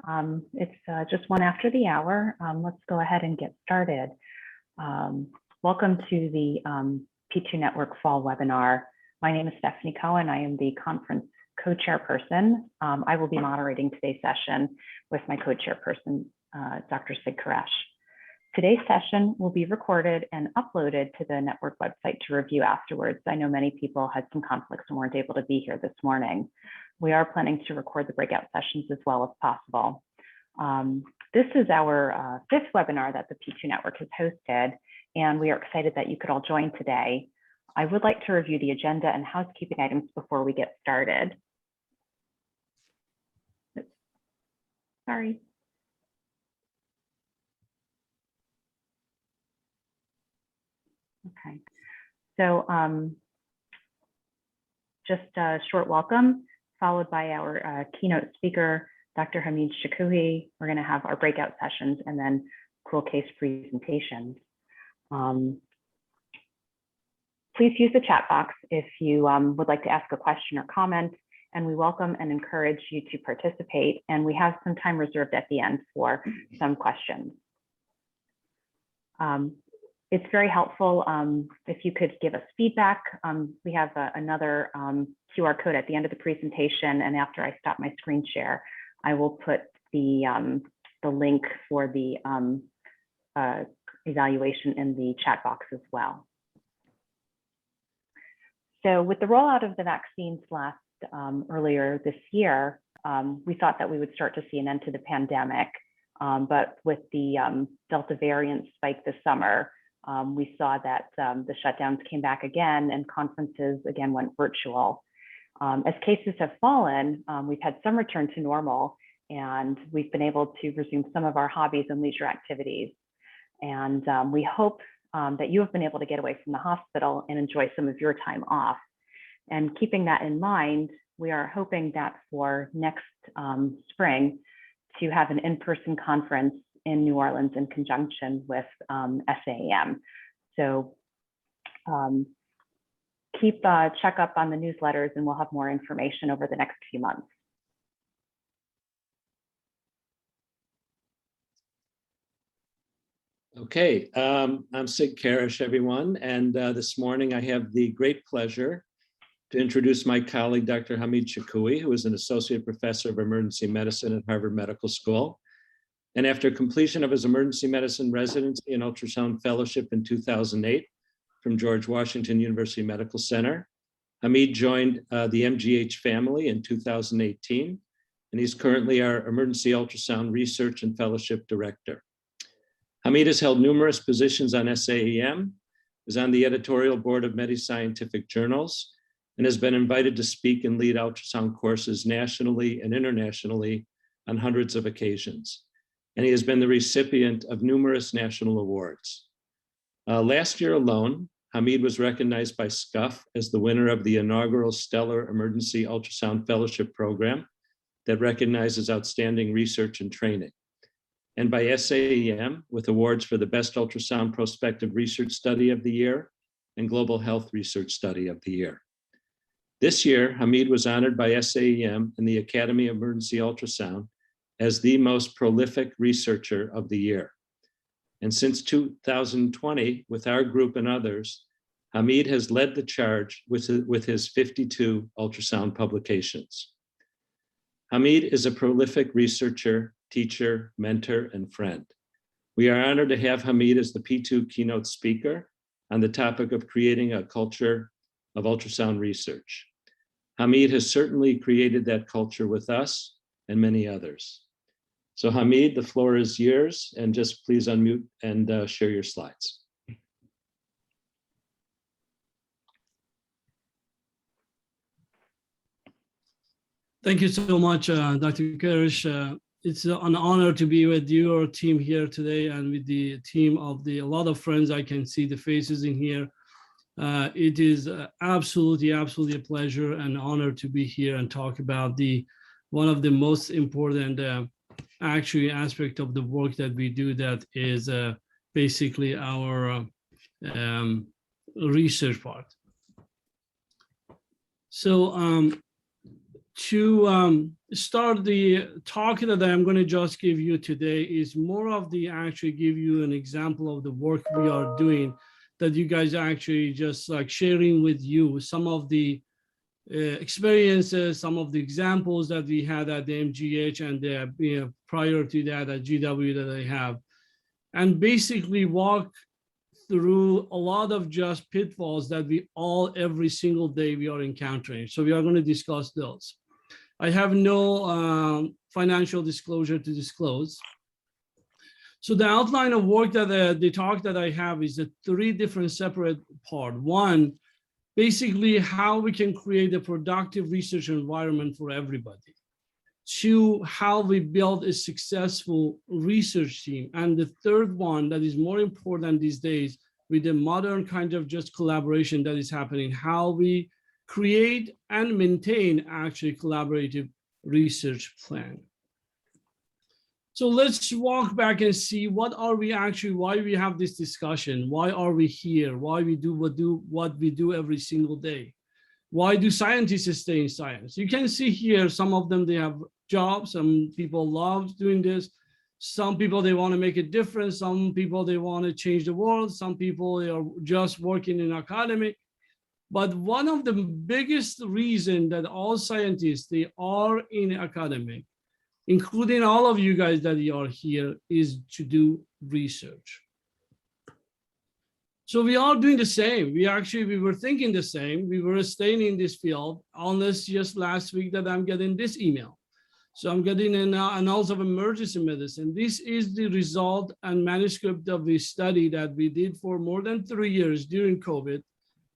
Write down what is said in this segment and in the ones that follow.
It's just 1 after the hour. Let's go ahead and get started. Welcome to the P2Network Fall Webinar. My name is Stephanie Cohen. I am the conference co-chairperson. I will be moderating today's session with my co-chairperson, Dr. Sid Koresh. Today's session will be recorded and uploaded to the network website to review afterwards. I know many people had some conflicts and weren't able to be here this morning. We are planning to record the breakout sessions as well as possible. This is our 5th webinar that the P2 Network has hosted, and we are excited that you could all join today. I would like to review the agenda and housekeeping items before we get started. Sorry. Okay, so just a short welcome, followed by our keynote speaker, Dr. Hamid Shakouhi. We're going to have our breakout sessions and then cool case presentations. Please use the chat box if you would like to ask a question or comment, and we welcome and encourage you to participate. And we have some time reserved at the end for some questions. It's very helpful if you could give us feedback. We have another QR code at the end of the presentation, and after I stop my screen share, I will put the link for the evaluation in the chat box as well. So with the rollout of the vaccines earlier this year, we thought that we would start to see an end to the pandemic, but with the Delta variant spike this summer, we saw that the shutdowns came back again and conferences again went virtual. As cases have fallen, we've had some return to normal, and we've been able to resume some of our hobbies and leisure activities. And we hope that you have been able to get away from the hospital and enjoy some of your time off. And keeping that in mind, we are hoping that for next spring to have an in-person conference in New Orleans in conjunction with SAEM. So check up on the newsletters, and we'll have more information over the next few months. Okay, I'm Sid Koresh, everyone, and this morning I have the great pleasure to introduce my colleague, Dr. Hamid Shakouhi, who is an associate professor of emergency medicine at Harvard Medical School. And after completion of his emergency medicine residency and ultrasound fellowship in 2008 from George Washington University Medical Center, Hamid joined the MGH family in 2018, and he's currently our emergency ultrasound research and fellowship director. Hamid has held numerous positions on SAEM, is on the editorial board of many scientific journals, and has been invited to speak and lead ultrasound courses nationally and internationally on hundreds of occasions. And he has been the recipient of numerous national awards. Last year alone, Hamid was recognized by SCUF as the winner of the inaugural Stellar Emergency Ultrasound Fellowship Program that recognizes outstanding research and training, and by SAEM with awards for the Best Ultrasound Prospective Research Study of the Year and Global Health Research Study of the Year. This year, Hamid was honored by SAEM and the Academy of Emergency Ultrasound as the most prolific researcher of the year. And since 2020, with our group and others, Hamid has led the charge with his 52 ultrasound publications. Hamid is a prolific researcher, teacher, mentor, and friend. We are honored to have Hamid as the P2 keynote speaker on the topic of creating a culture of ultrasound research. Hamid has certainly created that culture with us and many others. So Hamid, the floor is yours, and just please unmute and share your slides. Thank you so much, Dr. Koresh. It's an honor to be with your team here today and with the team of a lot of friends. I can see the faces in here. It is absolutely a pleasure and honor to be here and talk about one of the most important actually aspect of the work that we do, that is basically our research part. So to start the talk that I'm going to just give you today is more of the actually give you an example of the work we are doing that you guys actually just like sharing with you some of the experiences, some of the examples that we had at the MGH and prior to that at GW that I have, and basically walk through a lot of just pitfalls that we all every single day we are encountering. So we are going to discuss those. I have no financial disclosure to disclose. So the outline of work that the talk that I have is 3 different separate parts. One, basically how we can create a productive research environment for everybody. 2, how we build a successful research team. And the third one that is more important these days with the modern kind of just collaboration that is happening, how we create and maintain actually collaborative research plan. So let's walk back and see what are we actually, why we have this discussion, why are we here, why we do what we do every single day. Why do scientists stay in science? You can see here, some of them, they have jobs. Some people love doing this. Some people, they want to make a difference. Some people, they want to change the world. Some people, they are just working in academic. But one of the biggest reasons that all scientists, they are in academic, including all of you guys that are here, is to do research. So we are doing the same. We were thinking the same. We were staying in this field, unless just last week that I'm getting this email. So I'm getting an annals of emergency medicine. This is the result and manuscript of the study that we did for more than 3 years during COVID.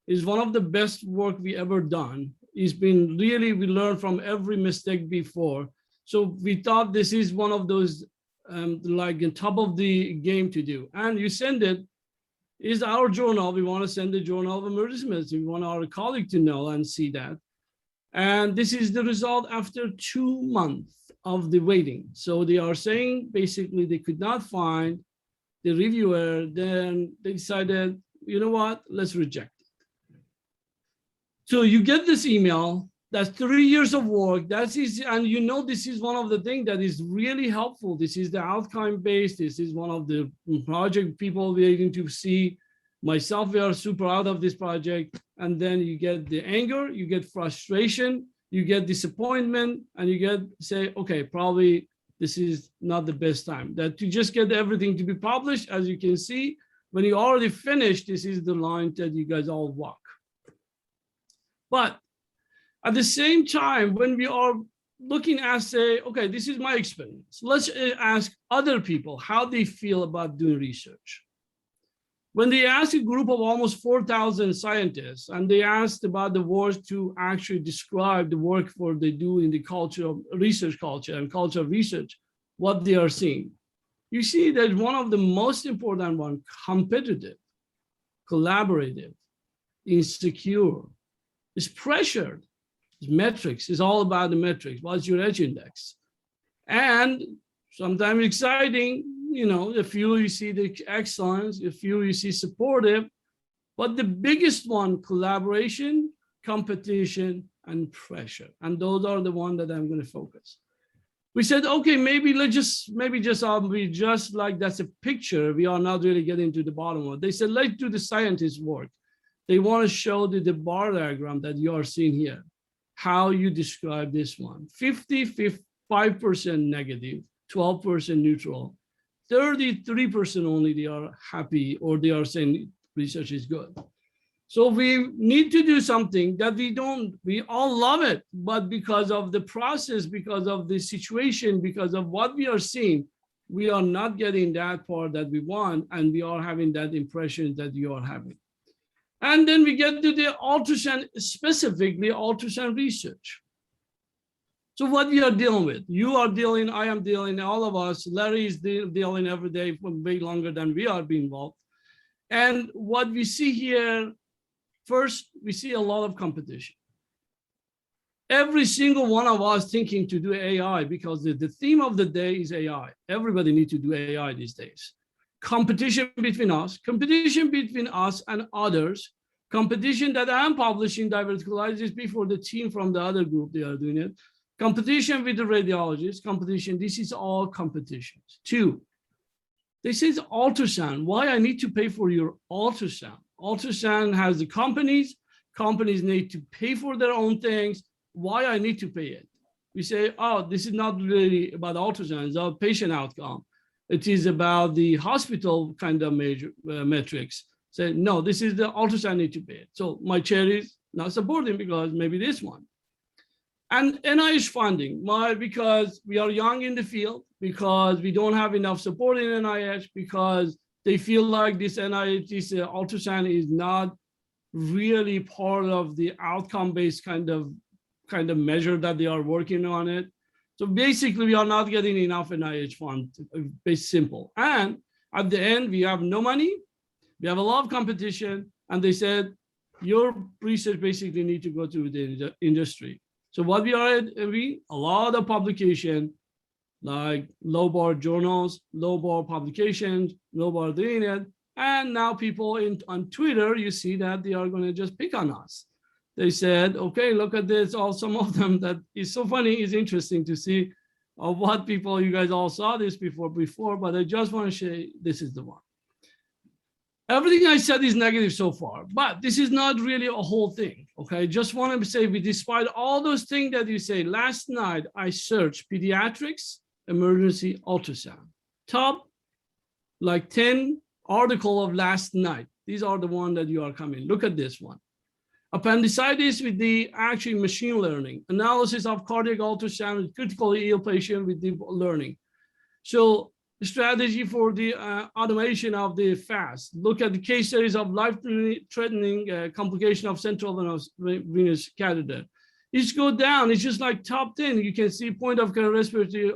It's one of the best work we ever done. It's been really, we learned from every mistake before. So we thought this is one of those like on top of the game to do. And you send it, is our journal. We want to send the Journal of Emergency Medicine. We want our colleague to know and see that. And this is the result after 2 months of the waiting. So they are saying basically they could not find the reviewer. Then they decided, you know what, let's reject it. So you get this email. That's 3 years of work. That is, and you know, this is one of the things that is really helpful. This is the outcome based. This is one of the project people waiting to see. Myself, we are super proud of this project. And then you get the anger, you get frustration, you get disappointment, and you get say, okay, probably this is not the best time. That to just get everything to be published, as you can see, when you already finished, this is the line that you guys all walk. But at the same time, when we are looking at say, okay, this is my experience. Let's ask other people how they feel about doing research. When they asked a group of almost 4,000 scientists, and they asked about the words to actually describe the work for they do in the culture of research culture and culture of research, what they are seeing, you see that one of the most important one, competitive, collaborative, insecure, is pressured. It's metrics. It's all about the metrics. What's your edge index? And sometimes exciting, you know, a few you see the excellence, a few you see supportive, but the biggest one, collaboration, competition, and pressure. And those are the ones that I'm going to focus. We said, okay, maybe let's just, be just like that's a picture. We are not really getting to the bottom of it. They said, let's do the scientist work. They want to show the bar diagram that you are seeing here, how you describe this one. 55% negative, 12% neutral, 33% only they are happy or they are saying research is good. So we need to do something that we all love it, but because of the process, because of the situation, because of what we are seeing, we are not getting that part that we want, and we are having that impression that you are having. And then we get to the ultrasound, specifically ultrasound research. So what we are dealing with, you are dealing, I am dealing, all of us, Larry is dealing every day for way longer than we are being involved. And what we see here, first, we see a lot of competition. Every single one of us thinking to do AI because the theme of the day is AI. Everybody needs to do AI these days. Competition between us and others, competition that I'm publishing diverticulitis before the team from the other group, they are doing it. Competition with the radiologists, competition, this is all competitions. 2, this is ultrasound. Why I need to pay for your ultrasound? Ultrasound has the companies need to pay for their own things. Why I need to pay it? We say, oh, this is not really about ultrasound, it's about patient outcome. It is about the hospital kind of major metrics. Say, no, this is the ultrasound need to pay it. So my chair is not supporting because maybe this one. And NIH funding, why? Because we are young in the field, because we don't have enough support in NIH, because they feel like this NIH, this ultrasound is not really part of the outcome-based kind of measure that they are working on it. So basically, we are not getting enough NIH fund, it's simple. And at the end, we have no money, we have a lot of competition, and they said, your research basically need to go to the industry. So what we are at, a lot of publication, like low bar journals, low bar publications, low bar doing it. And now people on Twitter, you see that they are going to just pick on us. They said, okay, look at this. All some of them that is so funny, is interesting to see what people, you guys all saw this before, but I just want to say this is the one. Everything I said is negative so far, but this is not really a whole thing, okay? Just want to say, despite all those things that you say, last night I searched pediatrics, emergency ultrasound. Top, like 10 article of last night. These are the ones that you are coming. Look at this one. Appendicitis with the actually machine learning. Analysis of cardiac ultrasound with critically ill patient with deep learning. So strategy for the automation of the FAST. Look at the case series of life-threatening complication of central venous catheter. Each go down, it's just like top 10. You can see point of care respiratory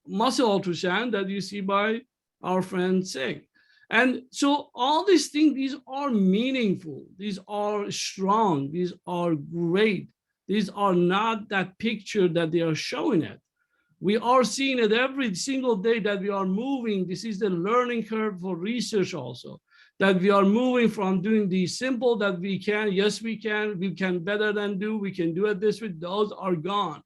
muscle ultrasound that you see by our friend Sig. And so all these things, these are meaningful. These are strong. These are great. These are not that picture that they are showing it. We are seeing it every single day that we are moving. This is the learning curve for research also, that we are moving from doing the simple that we can, yes, we can better than do, we can do it this way, those are gone.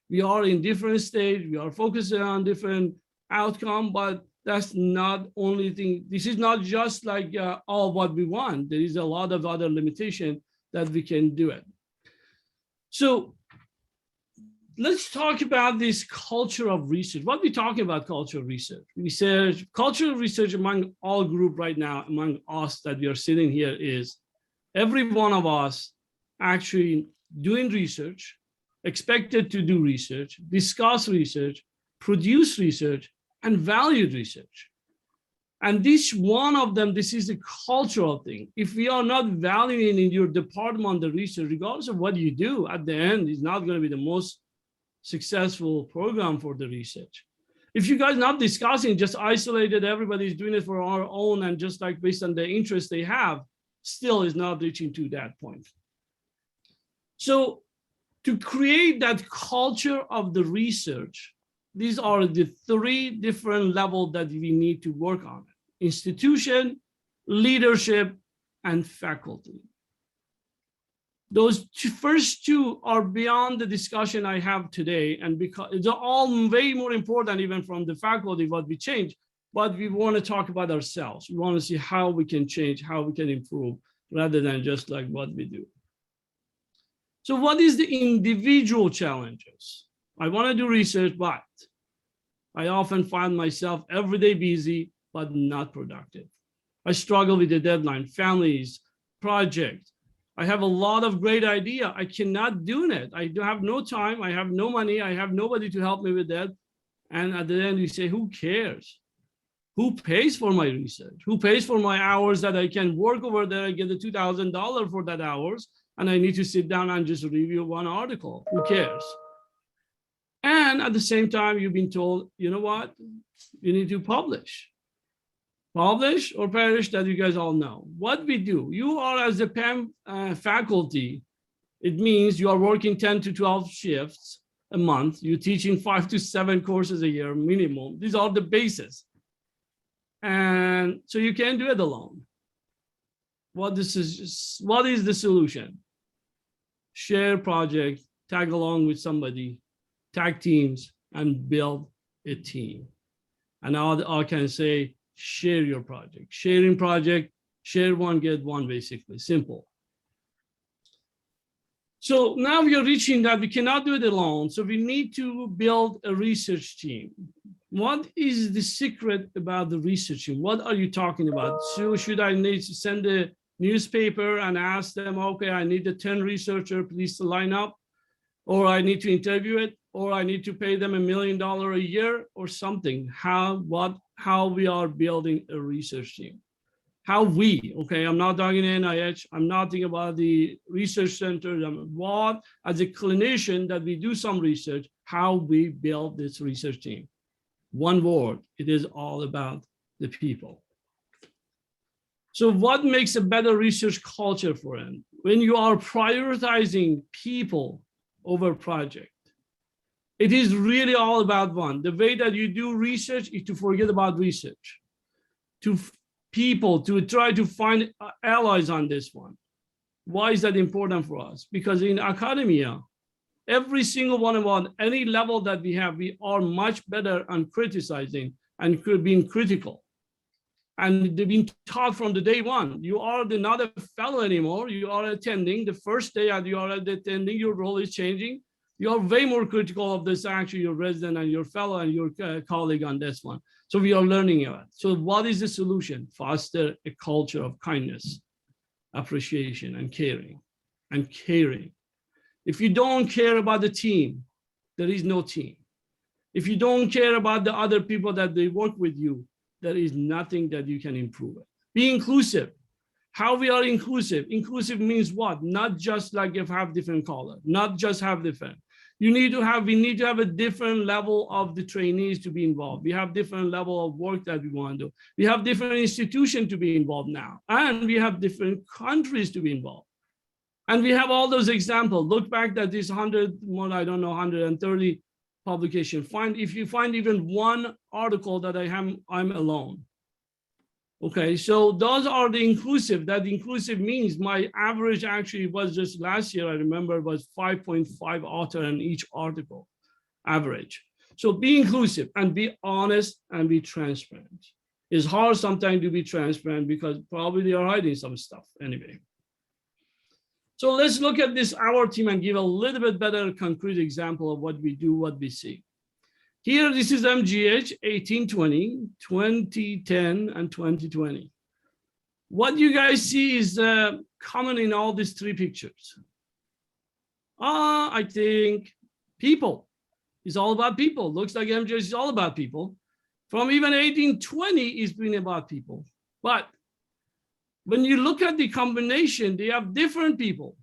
We are in different stage, we are focusing on different outcome, but that's not only thing. This is not just like all what we want. There is a lot of other limitation that we can do it. So let's talk about this culture of research. What we talking about culture of research? Research, culture of research among all group right now, among us that we are sitting here is every one of us actually doing research, expected to do research, discuss research, produce research, and valued research. And this one of them, this is a cultural thing. If we are not valuing in your department the research, regardless of what you do, at the end, it's not going to be the most successful program for the research. If you guys not discussing, just isolated, everybody's doing it for our own and just like based on the interest they have, still is not reaching to that point. So to create that culture of the research, these are the 3 different levels that we need to work on: institution, leadership, and faculty. Those first 2 are beyond the discussion I have today, and because it's all way more important even from the faculty what we change, but we want to talk about ourselves. We want to see how we can change, how we can improve, rather than just like what we do. So what is the individual challenges? I want to do research, but I often find myself every day busy, but not productive. I struggle with the deadline, families, projects. I have a lot of great idea. I cannot do it. I have no time. I have no money. I have nobody to help me with that. And at the end, you say, who cares? Who pays for my research? Who pays for my hours that I can work over there? I get the $2,000 for that hours, and I need to sit down and just review one article. Who cares? And at the same time, you've been told, you know what? You need to publish. Publish or perish, that you guys all know. What we do, you are as a PEM faculty, it means you are working 10 to 12 shifts a month. You're teaching 5 to 7 courses a year minimum. These are the bases. And so you can't do it alone. What is the solution? Share project, tag along with somebody, tag teams, and build a team. And now I can say, share your project. Sharing project, share one, get one, basically, simple. So now we are reaching that we cannot do it alone. So we need to build a research team. What is the secret about the research team? What are you talking about? So should I need to send a newspaper and ask them, okay, I need a 10 researcher, please line up, or I need to interview it, or I need to pay them $1 million a year or something? How we are building a research team? How we, okay, I'm not talking NIH, I'm not thinking about the research center, what, as a clinician that we do some research, how we build this research team. One word, it is all about the people. So what makes a better research culture for them? When you are prioritizing people over project, it is really all about one. The way that you do research is to forget about research, to people, to try to find allies on this one. Why is that important for us? Because in academia, every single one of us, any level that we have, we are much better on criticizing and being critical. And they've been taught from the day one, you are not a fellow anymore, you are attending. The first day that you are attending, your role is changing. You are way more critical of this, actually, your resident and your fellow and your colleague on this one. So we are learning about it. So what is the solution? Foster a culture of kindness, appreciation, and caring. And caring. If you don't care about the team, there is no team. If you don't care about the other people that they work with you, there is nothing that you can improve it. Be inclusive. How we are inclusive? Inclusive means what? Not just like if have different color, not just have different. We need to have a different level of the trainees to be involved. We have different level of work that we want to do. We have different institutions to be involved now. And we have different countries to be involved. And we have all those examples. Look back at this 130 publication. If you find even one article that I'm alone. Okay, so those are the inclusive. That inclusive means my average actually was just last year, I remember, was 5.5 author in each article, average. So be inclusive and be honest and be transparent. It's hard sometimes to be transparent because probably they are hiding some stuff anyway. So let's look at this, our team, and give a little bit better concrete example of what we do, what we see. Here, this is MGH 1820, 2010, and 2020. What you guys see is common in all these three pictures. I think people. It's all about people. Looks like MGH is all about people. From even 1820, it's been about people. But when you look at the combination, they have different people.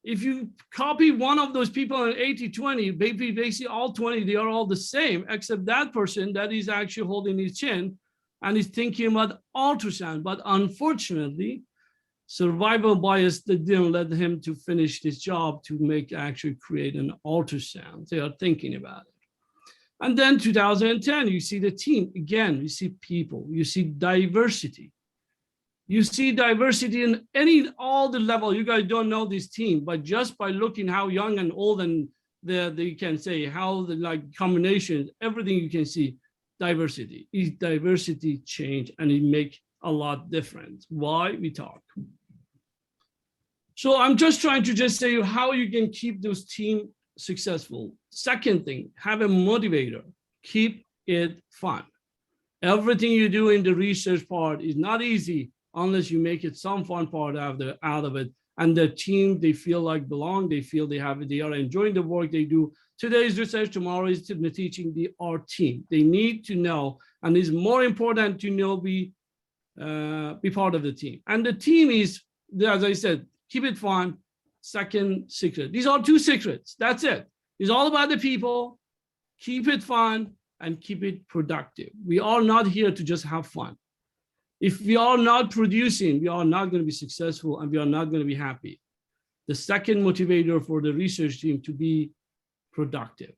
If you copy one of those people in 80-20, basically all 20, they are all the same, except that person that is actually holding his chin and is thinking about ultrasound. But unfortunately, survival bias didn't let him to finish this job to actually create an ultrasound. They are thinking about it. And then 2010, you see the team. Again, you see people, you see diversity. You see diversity in all the level. You guys don't know this team, but just by looking how young and old and they can say how the combinations, everything you can see, diversity. Is diversity change and it make a lot difference. Why? We talk. So I'm just trying to just say how you can keep those team successful. Second thing, have a motivator. Keep it fun. Everything you do in the research part is not easy unless you make it some fun part out of it. And the team, they feel like belong, they feel they are enjoying the work they do. Today's research, tomorrow is teaching our team. They need to know, and it's more important to know, be part of the team. And the team is, as I said, keep it fun. Second secret. These are two secrets. That's it. It's all about the people. Keep it fun and keep it productive. We are not here to just have fun. If we are not producing, we are not going to be successful and we are not going to be happy. The second motivator for the research team to be productive.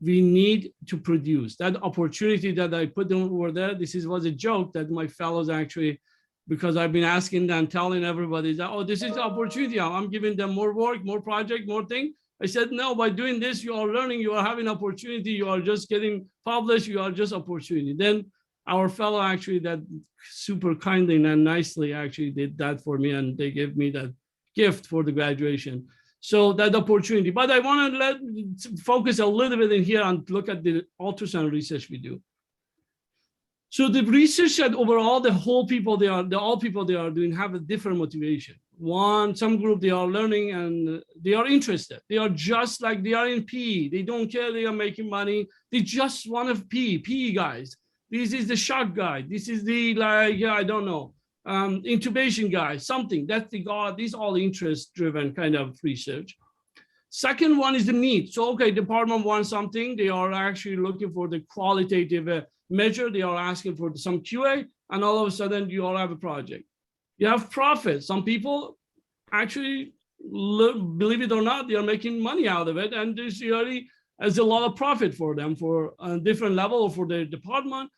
We need to produce. That opportunity that I put them over there, was a joke that my fellows actually, because I've been asking them, telling everybody that, oh, this is the opportunity. I'm giving them more work, more project, more thing. I said, no, by doing this, you are learning, you are having opportunity, you are just getting published, you are just opportunity. Then our fellow actually that super kindly and nicely actually did that for me, and they gave me that gift for the graduation. So that opportunity, but I want to focus a little bit in here and look at the ultrasound research we do. So the research that overall the whole people they are doing have a different motivation. Some group they are learning and they are interested. They are just like they are in PE. They don't care they are making money. They just want to PE guys. This is the shock guy. This is the I don't know, intubation guy, something. That's these all interest-driven kind of research. Second one is the need. So, okay, department wants something. They are actually looking for the qualitative measure. They are asking for some QA, and all of a sudden you all have a project. You have profit. Some people actually, believe it or not, they are making money out of it, and there's really a lot of profit for them for a different level or for the department.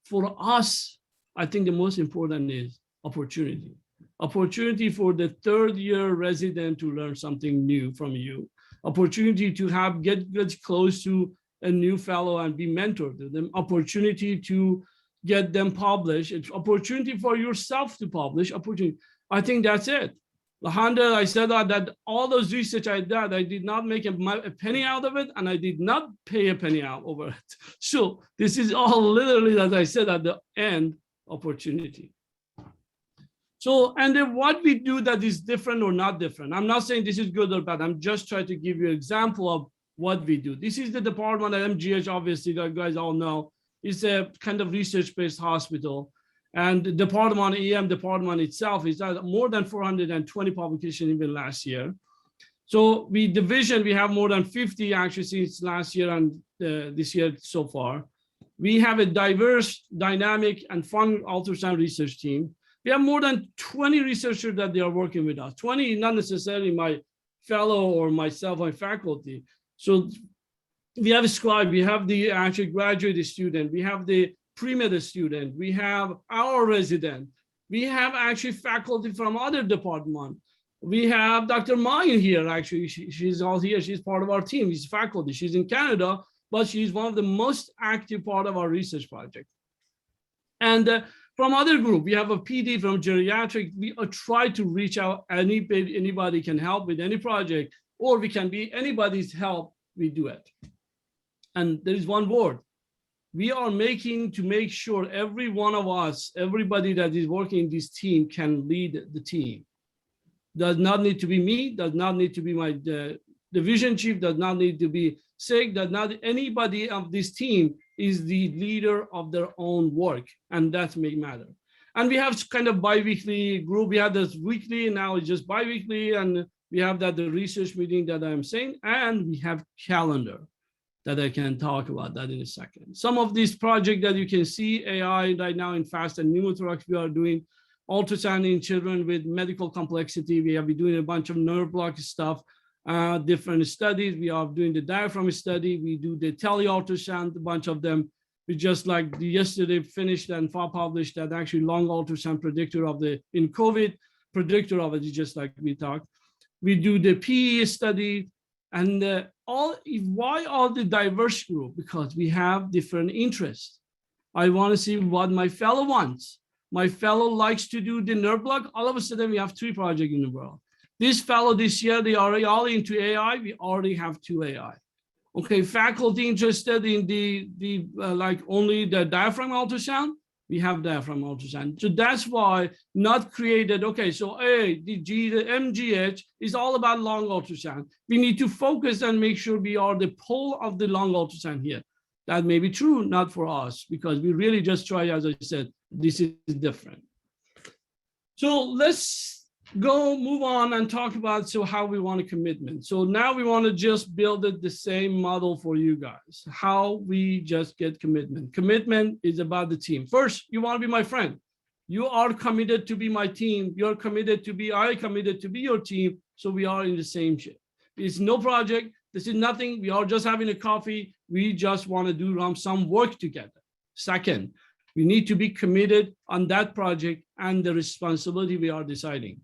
For us, I think the most important is opportunity. Opportunity for the third-year resident to learn something new from you. Opportunity to get close to a new fellow and be mentored to them. Opportunity to get them published. It's opportunity for yourself to publish. Opportunity. I think that's it. Lahanda, I said that all those research I did, I did not make a penny out of it, and I did not pay a penny out over it. So this is all literally, as I said at the end, opportunity. So, and then what we do that is different or not different. I'm not saying this is good or bad. I'm just trying to give you an example of what we do. This is the department at MGH, obviously, that you guys all know. It's a kind of research-based hospital. And the department, EM department itself is more than 420 publications even last year. So we have more than 50 actually since last year and this year so far. We have a diverse, dynamic, and fun ultrasound research team. We have more than 20 researchers that they are working with us. 20, not necessarily my fellow or myself, my faculty. So we have a scribe, we have the actually graduate student, we have the pre-med student, we have our resident, we have actually faculty from other departments. We have Dr. Mayan here, actually, she's all here, she's part of our team, she's faculty, she's in Canada, but she's one of the most active part of our research project. And from other group, we have a PD from geriatric. We try to reach out, anybody can help with any project, or we can be anybody's help, we do it. And there is one word. We are making to make sure every one of us, everybody that is working in this team can lead the team. Does not need to be me, does not need to be my division chief, does not need to be sick, does not anybody of this team is the leader of their own work, and that may matter. And we have kind of bi-weekly group. We have this weekly, now it's just bi-weekly, and we have the research meeting that I'm saying, and we have calendar that I can talk about that in a second. Some of these projects that you can see, AI right now in FAST and pneumothorax, we are doing ultrasound in children with medical complexity. We have been doing a bunch of nerve block stuff, different studies. We are doing the diaphragm study. We do the tele-ultrasound, a bunch of them. We just like yesterday finished and published that actually long ultrasound predictor of in COVID, predictor of it is just like we talked. We do the PE study, and why all the diverse group? Because we have different interests. I want to see what my fellow wants. My fellow likes to do the nerve block. All of a sudden, we have 3 projects in the world. This fellow this year, they are all into AI. We already have 2 AI. Okay, faculty interested in like only the diaphragm ultrasound. We have diaphragm ultrasound. So that's why not created, okay, so the MGH is all about long ultrasound. We need to focus and make sure we are the pole of the long ultrasound here. That may be true, not for us, because we really just try, as I said, this is different. So let's move on and talk about how we want a commitment. So now we want to just build the same model for you guys, how we just get commitment. Commitment is about the team. First, you want to be my friend. You are committed to be my team. You're committed to be, I committed to be your team. So we are in the same ship. It's no project. This is nothing. We are just having a coffee. We just want to do some work together. Second, we need to be committed on that project and the responsibility we are deciding.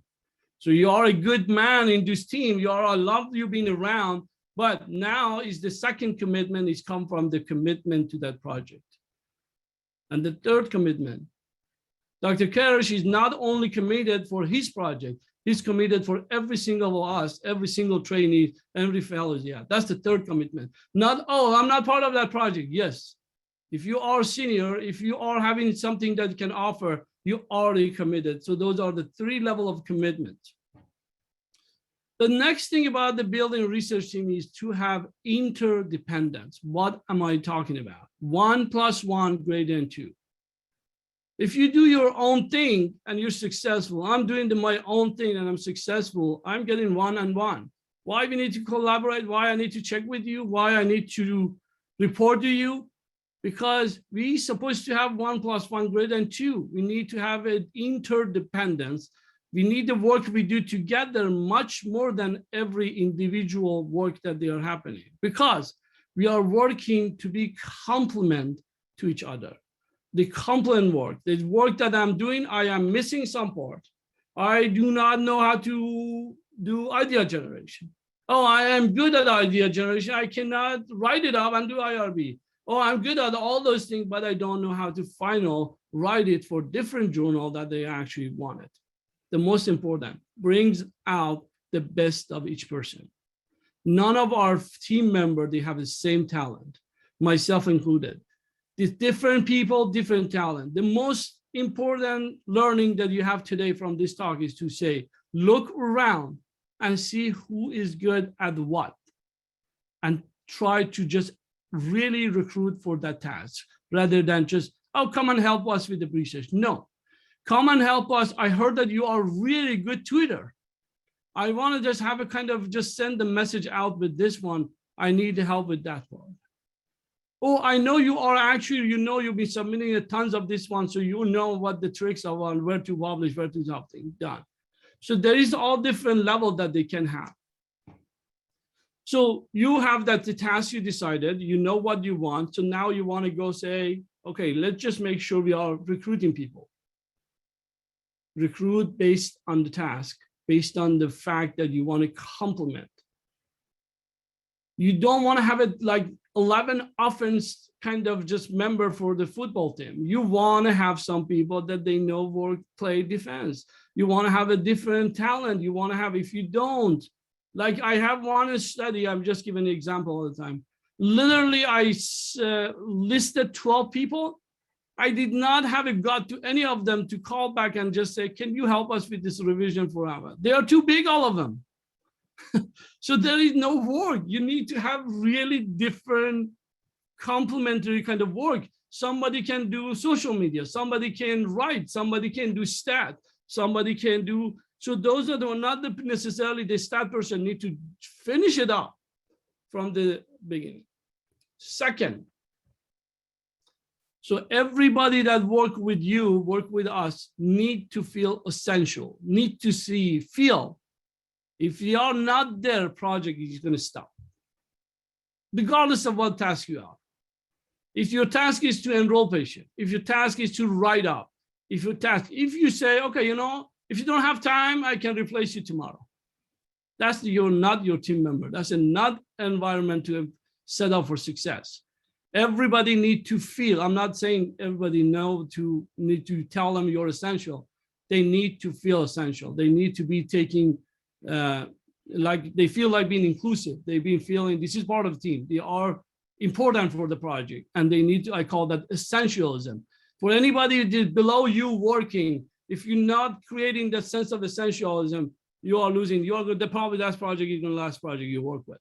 So you are a good man in this team. I love you being around, But now is the second commitment is come from the commitment to that project. And the third commitment, Dr. Karish is not only committed for his project, he's committed for every single of us, every single trainee, every fellow. Yeah, that's the third commitment. Not, oh, I'm not part of that project. Yes. If you are senior, if you are having something that you can offer, you already committed. So those are the three levels of commitment. The next thing about the building research team is to have interdependence. What am I talking about? 1 + 1 greater than 2. If you do your own thing and you're successful, I'm doing my own thing and I'm successful, I'm getting 1-on-1. Why we need to collaborate, why I need to check with you, why I need to report to you, because we're supposed to have 1 + 1 greater than 2. We need to have an interdependence. We need the work we do together much more than every individual work that they are happening, because we are working to be complement to each other. The complement work, the work that I'm doing, I am missing some part. I do not know how to do idea generation. Oh, I am good at idea generation. I cannot write it up and do IRB. Oh, I'm good at all those things, but I don't know how to write it for different journal that they actually wanted. The most important, brings out the best of each person. None of our team members, they have the same talent, myself included. These different people, different talent. The most important learning that you have today from this talk is to say, look around and see who is good at what, and try to just really recruit for that task rather than just, oh, come and help us with the research. No. Come and help us. I heard that you are really good Twitter. I want to just have a kind of just send the message out with this one. I need help with that one. Oh, I know you are actually, you'll be submitting tons of this one. So you know what the tricks are on where to publish, where to something done. So there is all different levels that they can have. So you have that the task you decided, you know what you want. So now you want to go say, okay, let's just make sure we are recruiting people. Recruit based on the task, based on the fact that you want to complement. You don't want to have it like 11 offense kind of just member for the football team. You want to have some people that they know work, play defense. You want to have a different talent. You want to have, if you don't, like I have one study, I'm just giving an example all the time. Literally, I listed 12 people. I did not have a gut to any of them to call back and just say, can you help us with this revision for our? They are too big, all of them. So there is no work. You need to have really different complementary kind of work. Somebody can do social media, somebody can write, somebody can do stat, somebody can do, so those are not necessarily the stat person need to finish it up from the beginning. Second, so everybody that work with you, work with us, need to feel essential, need to see, feel. If you are not there, project is going to stop, regardless of what task you are. If your task is to enroll patient, if your task is to write up, if you say, okay, if you don't have time, I can replace you tomorrow. You're not your team member. That's not environment to set up for success. Everybody need to feel, I'm not saying everybody need to tell them you're essential. They need to feel essential. They need to be taking, like they feel like being inclusive. They've been feeling this is part of the team. They are important for the project and they need to, I call that essentialism. For anybody below you working, if you're not creating that sense of essentialism, you are losing. Probably that project is the last project you work with.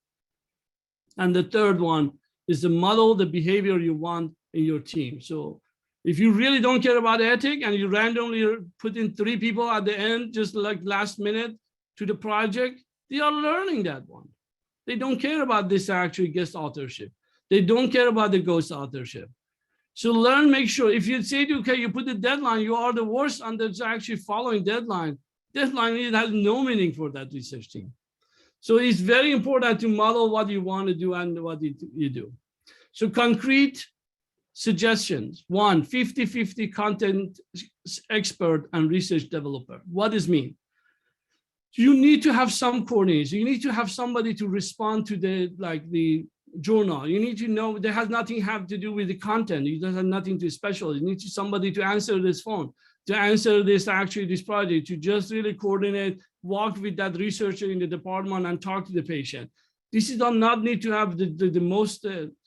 And the third one is the model, the behavior you want in your team. So if you really don't care about ethic and you randomly put in 3 people at the end, just like last minute to the project, they are learning that one. They don't care about this actually guest authorship. They don't care about the ghost authorship. So learn, make sure, if you say, okay, you put the deadline, you are the worst on that's actually following deadline. Deadline, it has no meaning for that research team. So it's very important to model what you want to do and what you do. So concrete suggestions. 1, 50-50 content expert and research developer. What does it mean? You need to have some coordination. You need to have somebody to respond to the journal. You need to know that has nothing have to do with the content. It doesn't have nothing to special. You need somebody to answer this phone, to answer this project, to just really coordinate, walk with that researcher in the department and talk to the patient. This is not need to have the most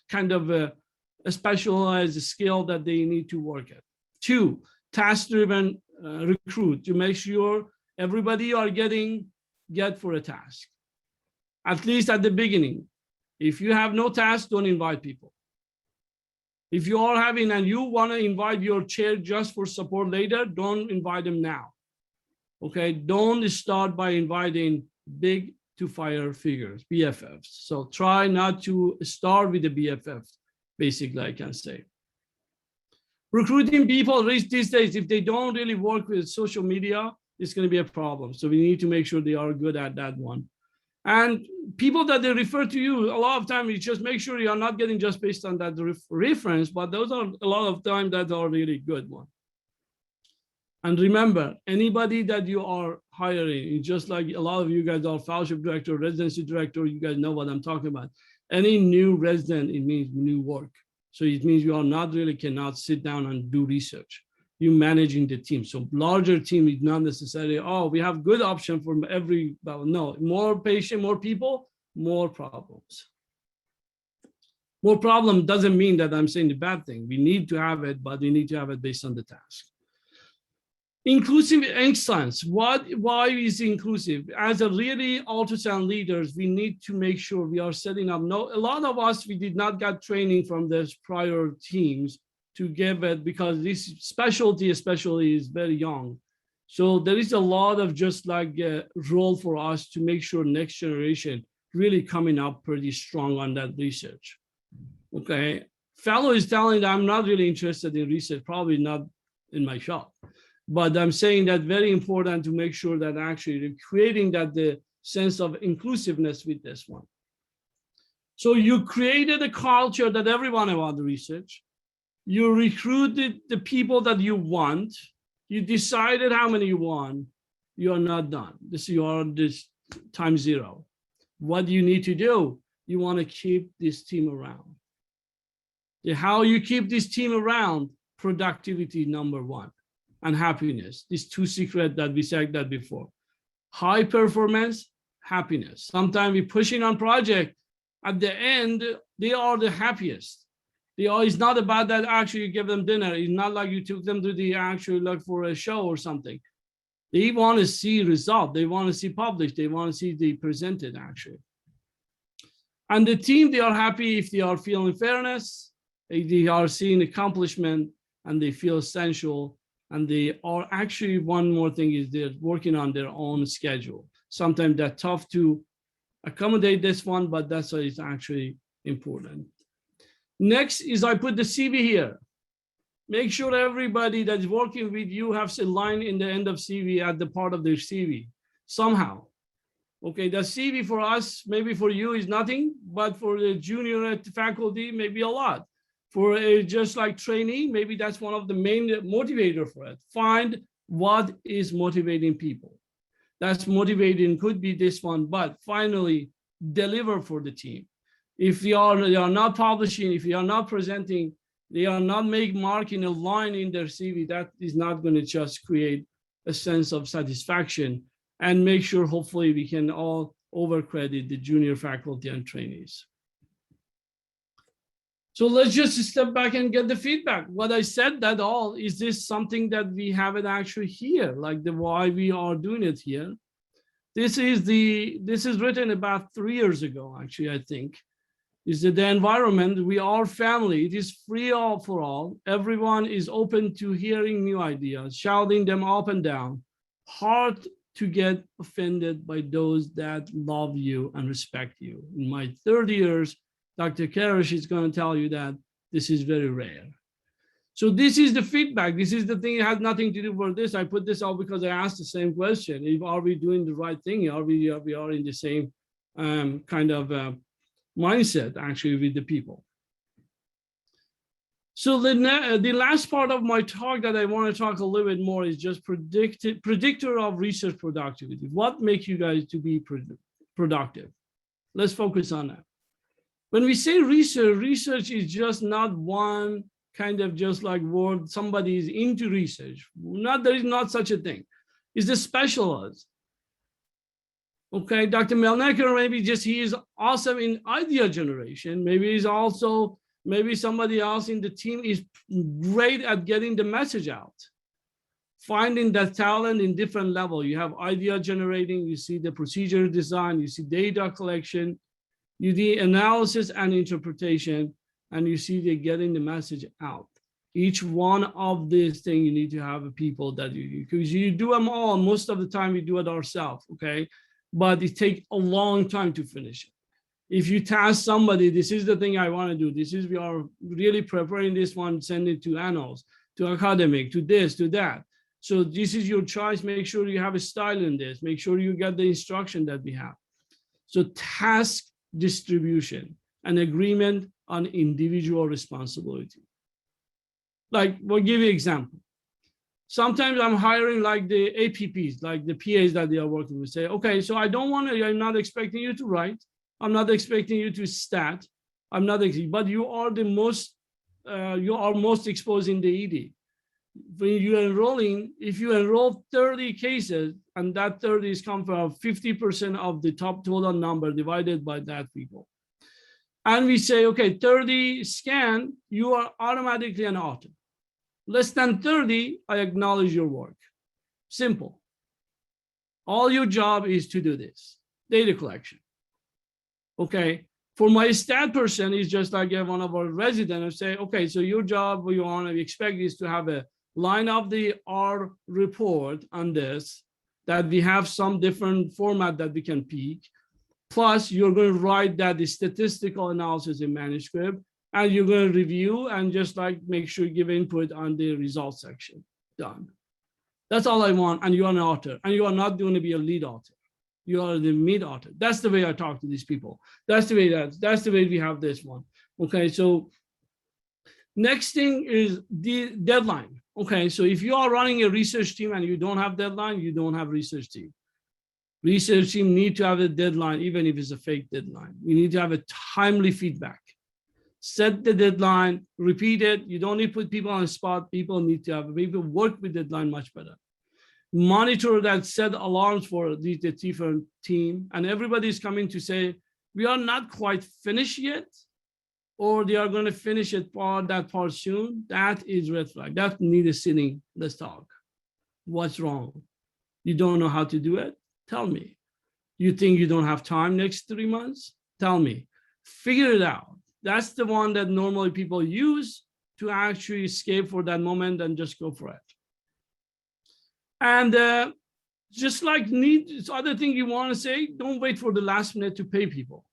kind of a specialized skill that they need to work at. 2, task-driven recruit to make sure everybody are get for a task, at least at the beginning. If you have no task, don't invite people. If you are having and you want to invite your chair just for support later, don't invite them now. Okay, don't start by inviting big to fire figures, BFFs. So try not to start with the BFFs, basically, I can say. Recruiting people these days, if they don't really work with social media, it's going to be a problem. So we need to make sure they are good at that one. And people that they refer to you, a lot of time, you just make sure you are not getting just based on that reference, but those are a lot of time that are really good one. And remember, anybody that you are hiring, just like a lot of you guys are fellowship director, residency director, you guys know what I'm talking about. Any new resident, it means new work. So it means you are not really cannot sit down and do research. You're managing the team. So larger team is not necessarily, oh, we have good option for every, no, more patient, more people, more problems. More problem doesn't mean that I'm saying the bad thing. We need to have it, but we need to have it based on the task. Inclusive excellence. Why is inclusive? As a really ultrasound leaders, we need to make sure we are setting up. A lot of us, we did not get training from those prior teams to give it, because this specialty especially is very young. So there is a lot of just like a role for us to make sure next generation really coming up pretty strong on that research. Okay, fellow is telling that I'm not really interested in research, probably not in my shop. But I'm saying that very important to make sure that actually creating that the sense of inclusiveness with this one. So you created a culture that everyone about the research. You recruited the people that you want. You decided how many you want. You are not done. You are this time 0. What you need to do, you want to keep this team around. How you keep this team around, productivity #1. And happiness. These 2 secrets that we said that before. High performance, happiness. Sometimes we're pushing on project. At the end, they are the happiest. It's not about that actually you give them dinner. It's not like you took them to the actual like for a show or something. They want to see result. They want to see published. They want to see the presented actually. And the team, they are happy if they are feeling fairness, they are seeing accomplishment, and they feel essential. And they are actually, one more thing is they're working on their own schedule. Sometimes that's tough to accommodate this one, but that's why it's actually important. Next is I put the CV here. Make sure everybody that's working with you has a line in the end of CV at the part of their CV somehow. Okay, the CV for us, maybe for you is nothing, but for the junior faculty, maybe a lot. For a just like trainee, maybe that's one of the main motivator for it. Find what is motivating people. That's motivating, could be this one, but finally deliver for the team. If they are not publishing, if they are not presenting, they are not marking a line in their CV, that is not going to just create a sense of satisfaction, and make sure hopefully we can all overcredit the junior faculty and trainees. So let's just step back and get the feedback. What I said that all, is this something that we have it actually here, like the why we are doing it here? This is written about 3 years ago, actually, I think. Is that the environment, we are family, it is free all for all. Everyone is open to hearing new ideas, shouting them up and down. Hard to get offended by those that love you and respect you. In my 30 years, Dr. Karish is going to tell you that this is very rare. So this is the feedback. This is the thing. It has nothing to do with this. I put this out because I asked the same question. Are we doing the right thing? Are we are in the same kind of mindset actually with the people? So the last part of my talk that I want to talk a little bit more is just predictor of research productivity. What makes you guys to be productive? Let's focus on that. When we say research, research is just not one kind of just like word, somebody is into research. There is not such a thing. It's the specialized. Okay, Dr. Melnecker, maybe just he is awesome in idea generation. Maybe he's also, maybe somebody else in the team is great at getting the message out. Finding that talent in different level. You have idea generating, you see the procedure design, you see data collection, you do analysis and interpretation, and you see they're getting the message out. Each one of these things, you need to have people that because you do them all, most of the time we do it ourselves, okay? But it takes a long time to finish it. If you task somebody, this is the thing I want to do. This is, we are really preparing this one, send it to annals, to academic, to this, to that. So this is your choice. Make sure you have a style in this. Make sure you get the instruction that we have. So task distribution, an agreement on individual responsibility. Like, we'll give you an example. Sometimes I'm hiring like the APPs, like the PAs that they are working with, say, okay, so I'm not expecting you to write. I'm not expecting you to stat. But you are the most, you are most exposed in the ED. When you're enrolling, if you enroll 30 cases, and that 30 is come from 50% of the top total number divided by that people. And we say, okay, 30 scan, you are automatically an author. Less than 30, I acknowledge your work. Simple. All your job is to do this, data collection. Okay, for my stat person, is just like one of our residents say, okay, so your job, we want to expect is to have a line of the R report on this, that we have some different format that we can pick. Plus, you're going to write that the statistical analysis in manuscript, and you're going to review and just like make sure you give input on the results section. Done. That's all I want. And you are an author, and you are not going to be a lead author. You are the mid author. That's the way I talk to these people. That's the way we have this one. Okay, so next thing is the deadline. Okay, so if you are running a research team and you don't have deadline, you don't have research team. Research team need to have a deadline, even if it's a fake deadline. We need to have a timely feedback. Set the deadline, repeat it. You don't need to put people on the spot. People need to have, people work with deadline much better. Monitor that, set alarms for the different team, and everybody's coming to say, we are not quite finished yet, or they are going to finish that part soon. That is red flag. That needs a sitting, let's talk. What's wrong? You don't know how to do it? Tell me. You think you don't have time next 3 months? Tell me. Figure it out. That's the one that normally people use to actually escape for that moment and just go for it. And just like other thing you want to say, don't wait for the last minute to pay people.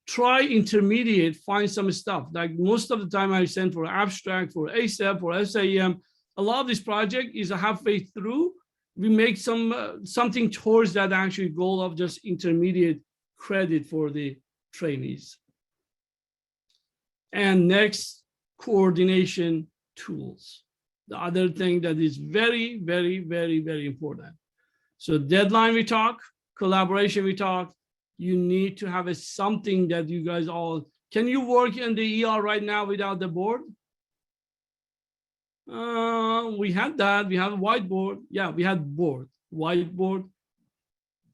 Try intermediate, find some stuff. Like most of the time I send for abstract, for ASAP, for SAM. A lot of this project is halfway through. We make something towards that actual goal of just intermediate credit for the trainees. And next, coordination tools. The other thing that is very, very, very, very important. So deadline we talk, collaboration we talk. You need to have something that you guys all, can you work in the ER right now without the board? We had that, we have a whiteboard. Yeah, we had board, whiteboard,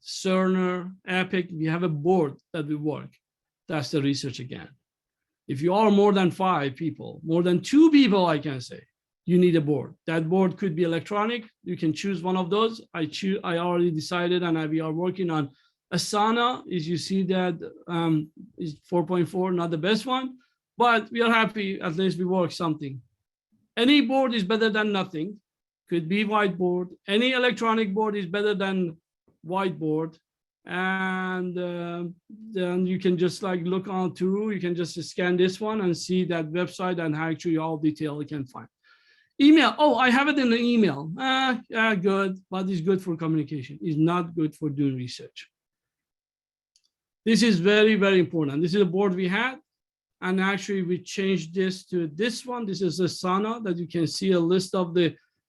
Cerner, Epic, we have a board that we work. That's the research again. If you are more than 5 people, more than 2 people, I can say, you need a board. That board could be electronic. You can choose one of those. I already decided, and we are working on Asana. As you see that is 4.4, not the best one, but we are happy. At least we work something. Any board is better than nothing. Could be whiteboard. Any electronic board is better than whiteboard. And then you can just like look on through. You can just scan this one and see that website and actually all detail you can find. Email. Oh, I have it in the email. Yeah, good, but it's good for communication. It's not good for doing research. This is very, very important. This is a board we had, And actually we changed this to this one. This is a sauna that you can see a list of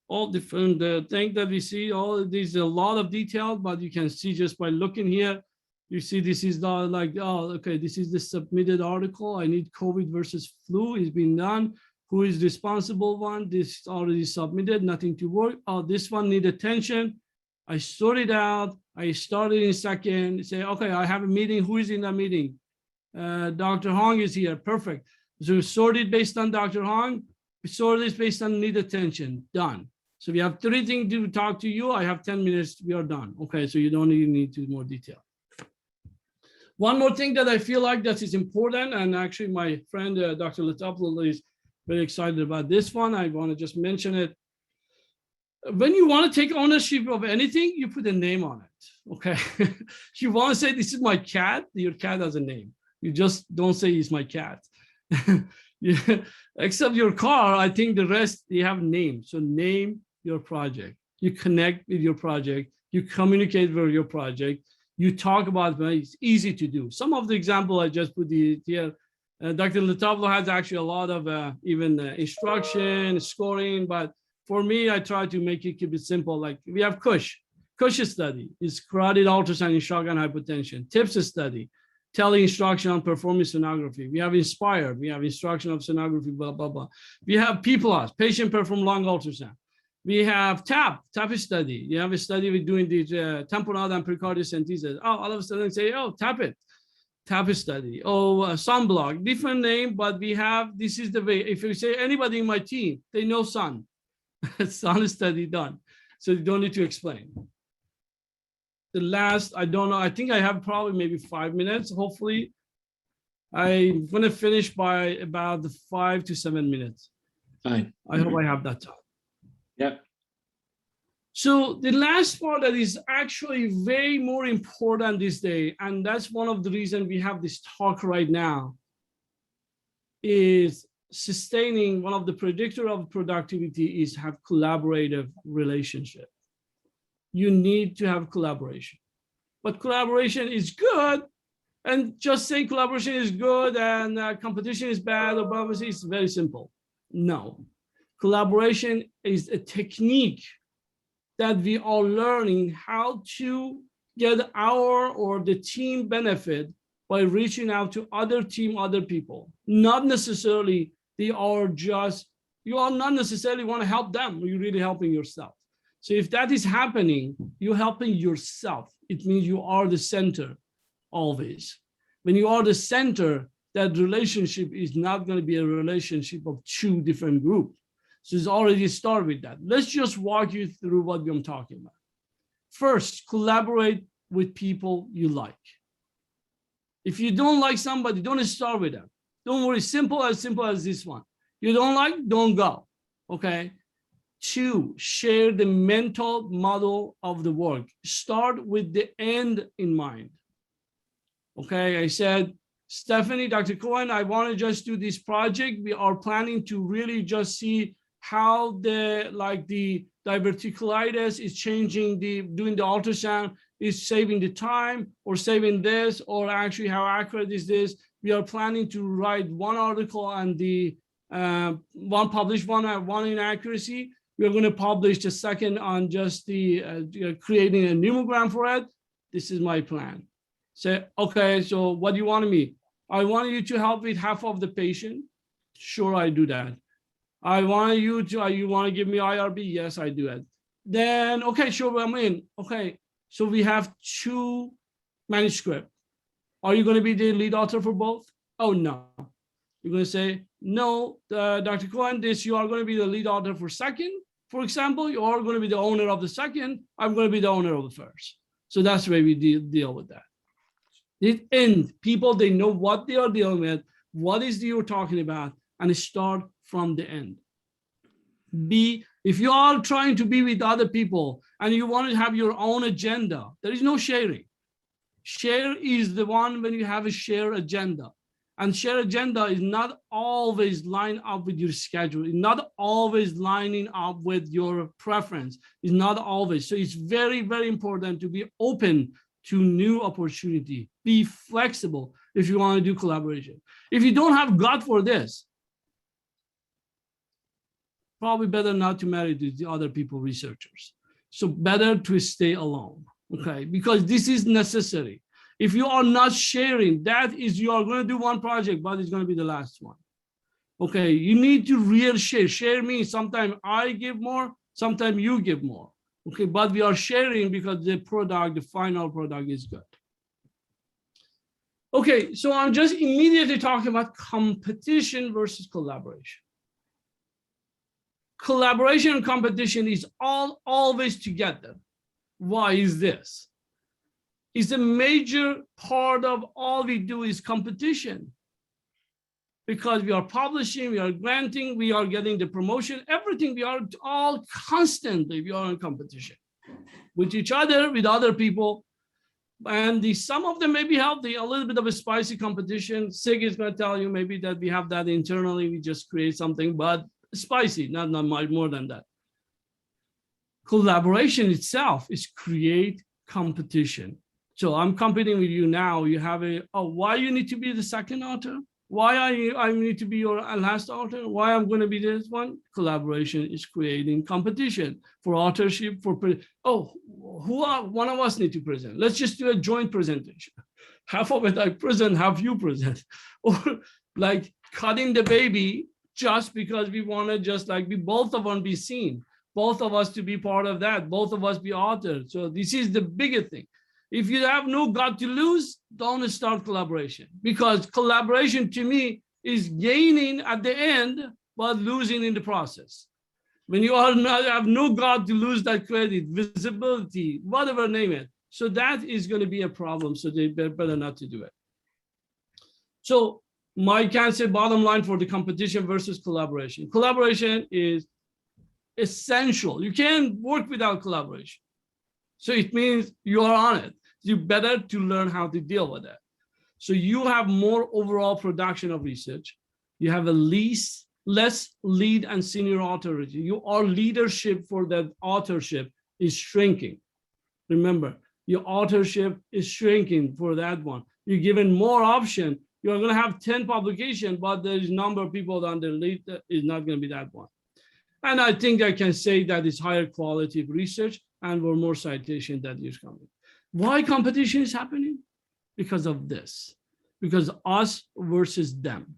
all different things that we see. All these, a lot of detail, but you can see just by looking here, you see this is not like, oh, okay, this is the submitted article. I need COVID versus flu. It's been done. Who is responsible one? This is already submitted, nothing to worry. Oh, this one need attention. I sort it out. I started in a second, say, okay, I have a meeting. Who is in that meeting? Dr. Hong is here, perfect. So sort it based on Dr. Hong. We sort this based on need attention, done. So we have 3 things to talk to you. I have 10 minutes, we are done. Okay, so you don't even need to more detail. One more thing that I feel like that is important, and actually my friend, Dr. Latapla is very excited about this one. I want to just mention it. When you want to take ownership of anything, you put a name on it, okay? You want to say, this is my cat, your cat has a name. You just don't say he's my cat. Except your car, I think the rest, they have names. So name your project. You connect with your project. You communicate with your project. You talk about it. It's easy to do. Some of the example I just put here, Dr. Latavlo has actually a lot of even instruction, scoring, but for me, I try to make it keep it simple. Like we have Cush. Cush study is carotid ultrasound in shotgun hypertension. TIPS study, tele-instruction on performance sonography. We have Inspire. We have instruction of sonography, blah, blah, blah. We have P+, patient perform lung ultrasound. We have TAP study. You have a study with doing the temporal and precardicentesis. Oh, all of a sudden say, oh, TAP study. Oh, sunblock, different name, but we have, this is the way. If you say anybody in my team, they know sun. Sun study done. So you don't need to explain. The last, I don't know, I think I have probably maybe 5 minutes. Hopefully, I'm going to finish by about 5 to 7 minutes. Fine. I hope I have that time. Yep. So the last part that is actually way more important this day, and that's one of the reasons we have this talk right now, is sustaining. One of the predictor of productivity is have collaborative relationship. You need to have collaboration, but collaboration is good, and just saying collaboration is good and competition is bad or blah, blah, blah, it's very simple. No, collaboration is a technique that we are learning how to get our or the team benefit by reaching out to other team, other people. Not necessarily they are just, you are not necessarily want to help them, you're really helping yourself. So if that is happening, you're helping yourself. It means you are the center always. When you are the center, that relationship is not going to be a relationship of 2 different groups. So it's already started with that. Let's just walk you through what I'm talking about. First, collaborate with people you like. If you don't like somebody, don't start with them. Don't worry, simple as this one. You don't like, don't go, okay? 2, share the mental model of the work. Start with the end in mind. Okay, I said, Stephanie, Dr. Cohen, I want to just do this project. We are planning to really just see how the diverticulitis is changing doing the ultrasound, is saving the time or saving this, or actually how accurate is this. We are planning to write 1 article on the publish one inaccuracy. We're going to publish the second on just the creating a pneumogram for it. This is my plan. Say, okay, so what do you want me? I want you to help with half of the patient. Sure, I do that. I want you want to give me IRB? Yes, I do it. Then, okay, sure, I'm in. Okay, so we have 2 manuscripts. Are you going to be the lead author for both? Oh, no. You're going to say, no, Dr. Cohen, you are going to be the lead author for second. For example, you are going to be the owner of the second. I'm going to be the owner of the first. So that's the way we deal with that. The end, people, they know what they are dealing with, what is you're talking about, and start from the end. B, if you are trying to be with other people and you want to have your own agenda, there is no sharing. Share is the one when you have a shared agenda. And shared agenda is not always lined up with your schedule. It's not always lining up with your preference. It's not always. So it's very, very important to be open to new opportunity. Be flexible if you want to do collaboration. If you don't have gut for this, probably better not to marry the other people, researchers. So better to stay alone, okay? Because this is necessary. If you are not sharing, that is, you are going to do one project, but it's going to be the last one. Okay, you need to real share. Share means sometimes I give more, sometimes you give more. Okay, but we are sharing because the product, the final product is good. Okay, so I'm just immediately talking about competition versus collaboration. Collaboration and competition is always together. Why is this? It's a major part of all we do is competition. Because we are publishing, we are granting, we are getting the promotion, everything, we are all constantly, we are in competition with each other, with other people. And some of them may be healthy, a little bit of a spicy competition. Sig is going to tell you maybe that we have that internally, we just create something, but spicy, not much more than that. Collaboration itself is create competition. So I'm competing with you now. You have why you need to be the second author? Why I need to be your last author? Why I'm going to be this one? Collaboration is creating competition for authorship. One of us need to present. Let's just do a joint presentation. Half of it I present, half you present. Or like cutting the baby just because we want to just like be both of us be seen, both of us to be part of that, both of us be authors. So this is the biggest thing. If you have no gut to lose, don't start collaboration, because collaboration to me is gaining at the end, but losing in the process. When you have no gut to lose that credit, visibility, whatever name it. So that is going to be a problem. So they better not to do it. So my cancer bottom line for the competition versus collaboration. Collaboration is essential. You can't work without collaboration. So it means you are on it. You better to learn how to deal with that. So you have more overall production of research. You have less lead and senior authority. Your leadership for that authorship is shrinking. Remember, your authorship is shrinking for that one. You're given more option. You're going to have 10 publications, but there's a number of people on the lead that is not going to be that one. And I think I can say that it's higher quality of research and we're more citation that is coming. Why competition is happening? Because of this, because us versus them.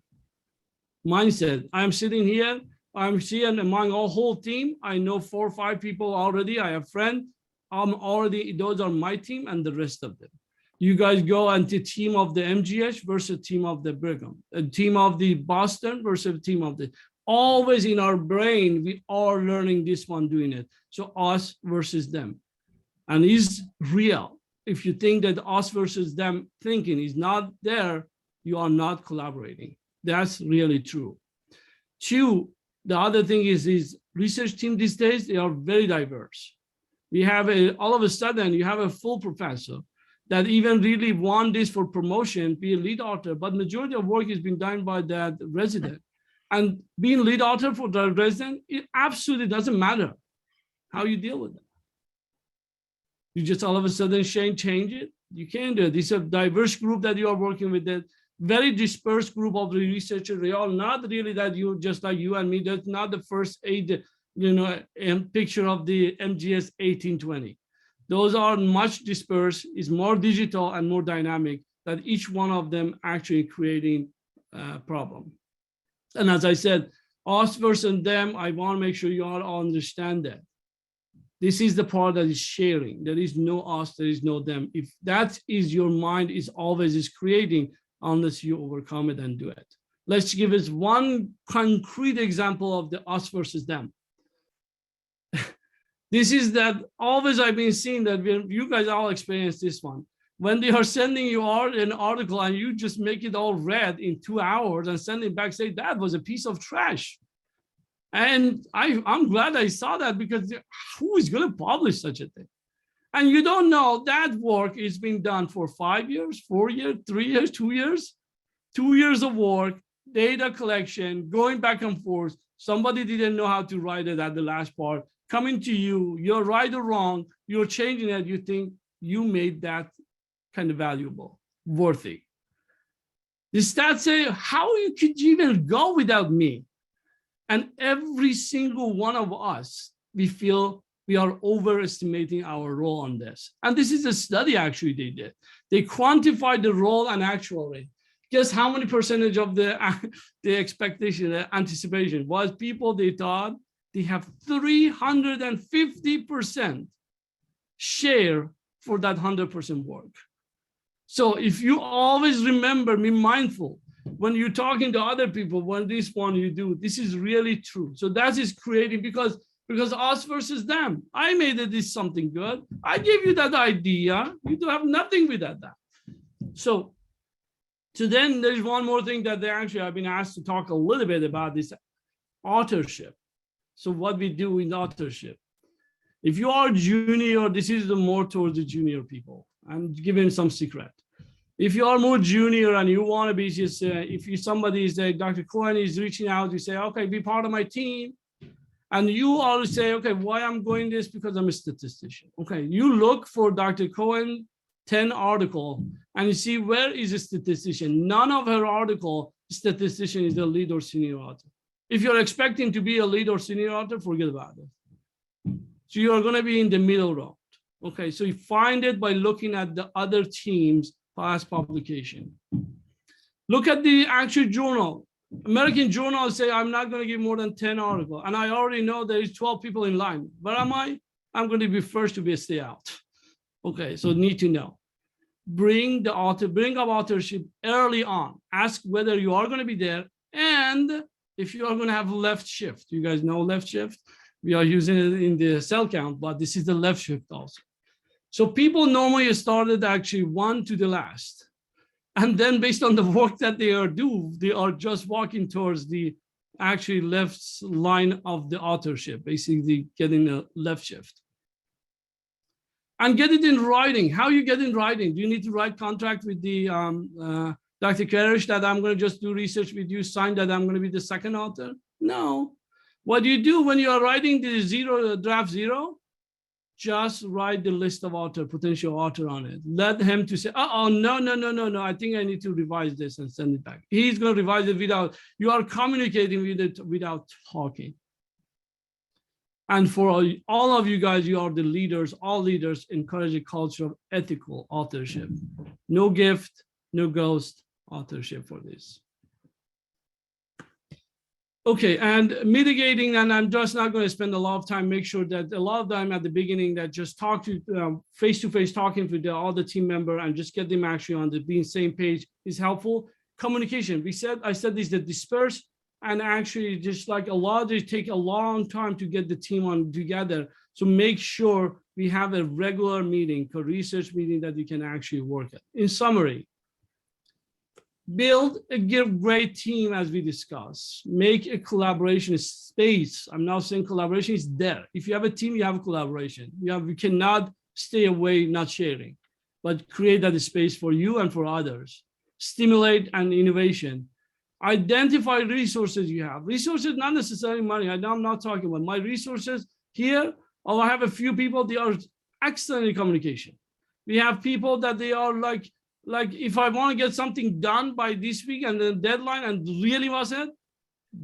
Mindset, I'm sitting here, I'm seeing among our whole team, I know 4 or 5 people already, I have friends, those are my team and the rest of them. You guys go and the team of the MGH versus team of the Brigham, a team of the Boston versus team of the, always in our brain, we are learning this one doing it. So us versus them. And it's real. If you think that us versus them thinking is not there, you are not collaborating. That's really true. 2, the other thing is research team these days, they are very diverse. We have all of a sudden, you have a full professor that even really want this for promotion, be a lead author, but majority of work is being done by that resident. And being lead author for the resident, it absolutely doesn't matter how you deal with it. You just all of a sudden change it. You can't do it. It's a diverse group that you are working with, that very dispersed group of the researchers. They are not really that you just like you and me. That's not the first picture of the MGS 1820. Those are much dispersed, is more digital and more dynamic, that each one of them actually creating a problem. And as I said, us versus them, I want to make sure you all understand that. This is the part that is sharing. There is no us, there is no them. If that is your mind is always is creating, unless you overcome it and do it. Let's give us one concrete example of the us versus them. This is that always I've been seeing that you guys all experience this one. When they are sending you an article and you just make it all red in 2 hours and send it back, say that was a piece of trash. And I'm glad I saw that, because who is going to publish such a thing? And you don't know that work is being done for 5 years, 4 years, 3 years, 2 years, 2 years of work, data collection, going back and forth. Somebody didn't know how to write it at the last part, coming to you, you're right or wrong, you're changing it, you think you made that kind of valuable, worthy. The stats say, how could you even go without me? And every single one of us, we feel we are overestimating our role on this. And this is a study actually they did. They quantified the role and actual rate. Guess how many percentage of the expectation, the anticipation was people they thought they have 350% share for that 100% work. So if you always remember, be mindful when you're talking to other people, when this one you do, this is really true. So that is creating, because us versus them. I made this something good. I gave you that idea. You do have nothing with that. So then there's one more thing that I've been asked to talk a little bit about, this authorship. So what we do in authorship. If you are junior, this is the more towards the junior people. I'm giving some secret. If you are more junior and you want to be just, if you somebody is like Dr. Cohen is reaching out, you say, okay, be part of my team. And you always say, okay, why I'm going this? Because I'm a statistician. Okay, you look for Dr. Cohen 10 article and you see where is a statistician. None of her article, statistician is a lead or senior author. If you're expecting to be a lead or senior author, forget about it. So you're going to be in the middle row. Okay, so you find it by looking at the other teams' past publication. Look at the actual journal. American journal say, I'm not going to give more than 10 articles. And I already know there is 12 people in line. But am I? I'm going to be first to be a stay out. Okay, so need to know. Bring up authorship early on. Ask whether you are going to be there. And if you are going to have left shift. You guys know left shift? We are using it in the cell count, but this is the left shift also. So people normally started actually one to the last. And then based on the work that they are just walking towards the actually left line of the authorship, basically getting a left shift. And get it in writing. How you get in writing? Do you need to write contract with the Dr. Karish that I'm going to just do research with you, sign that I'm going to be the second author? No. What do you do when you are writing the draft zero? Just write the list of potential author on it. Let him to say, no. I think I need to revise this and send it back. He's going to revise it without, you are communicating with it without talking. And for all of you guys, you are the leaders, all leaders encourage a culture of ethical authorship. No gift, no ghost authorship for this. Okay, and mitigating, and I'm just not going to spend a lot of time, make sure that a lot of time at the beginning that just talk to face-to-face talking with all the team member and just get them actually on the same page is helpful. Communication, I said this, that disperse and actually just like a lot, they take a long time to get the team on together. So make sure we have a regular meeting, a research meeting that you can actually work at. In summary, build a great team as we discuss. Make a collaboration space. I'm not saying collaboration is there. If you have a team, you have a collaboration. You cannot stay away, not sharing, but create that space for you and for others. Stimulate and innovation. Identify resources you have. Resources, not necessarily money. I'm not talking about my resources here. Oh, I have a few people, they are excellent in communication. We have people that they are like if I want to get something done by this week and the deadline and really was it,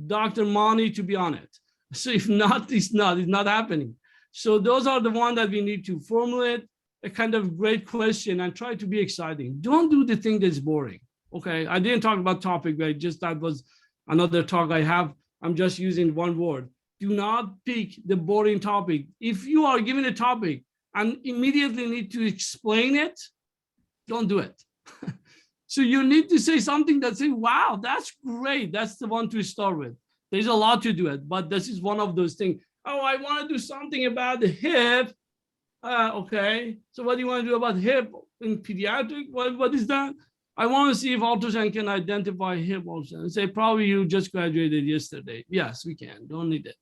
Dr. Mani to be on it. So if not, it's not happening. So those are the ones that we need to formulate a kind of great question and try to be exciting. Don't do the thing that's boring. Okay, I didn't talk about topic, but just that was another talk I have. I'm just using one word. Do not pick the boring topic. If you are given a topic and immediately need to explain it, don't do it. So you need to say something that say, wow, that's great. That's the one to start with. There's a lot to do it, but this is one of those things. Oh, I want to do something about the hip. Okay, so what do you want to do about hip in pediatric? What is that? I want to see if ultrasound can identify hip ultrasound. Say, probably you just graduated yesterday. Yes, we can. Don't need it.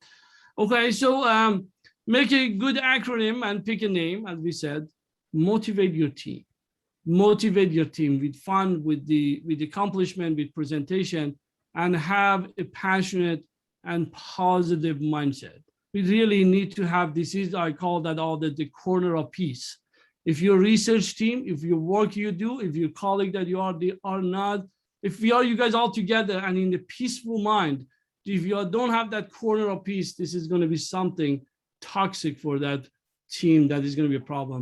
Okay, so make a good acronym and pick a name, as we said. Motivate your team. Motivate your team with fun, with accomplishment, with presentation, and have a passionate and positive mindset. We really need to have this. I call that all the corner of peace. If your research team, if your work you do, if your colleague that you are, they are not, if we are you guys all together and in a peaceful mind, if you don't have that corner of peace, this is going to be something toxic for that team that is going to be a problem.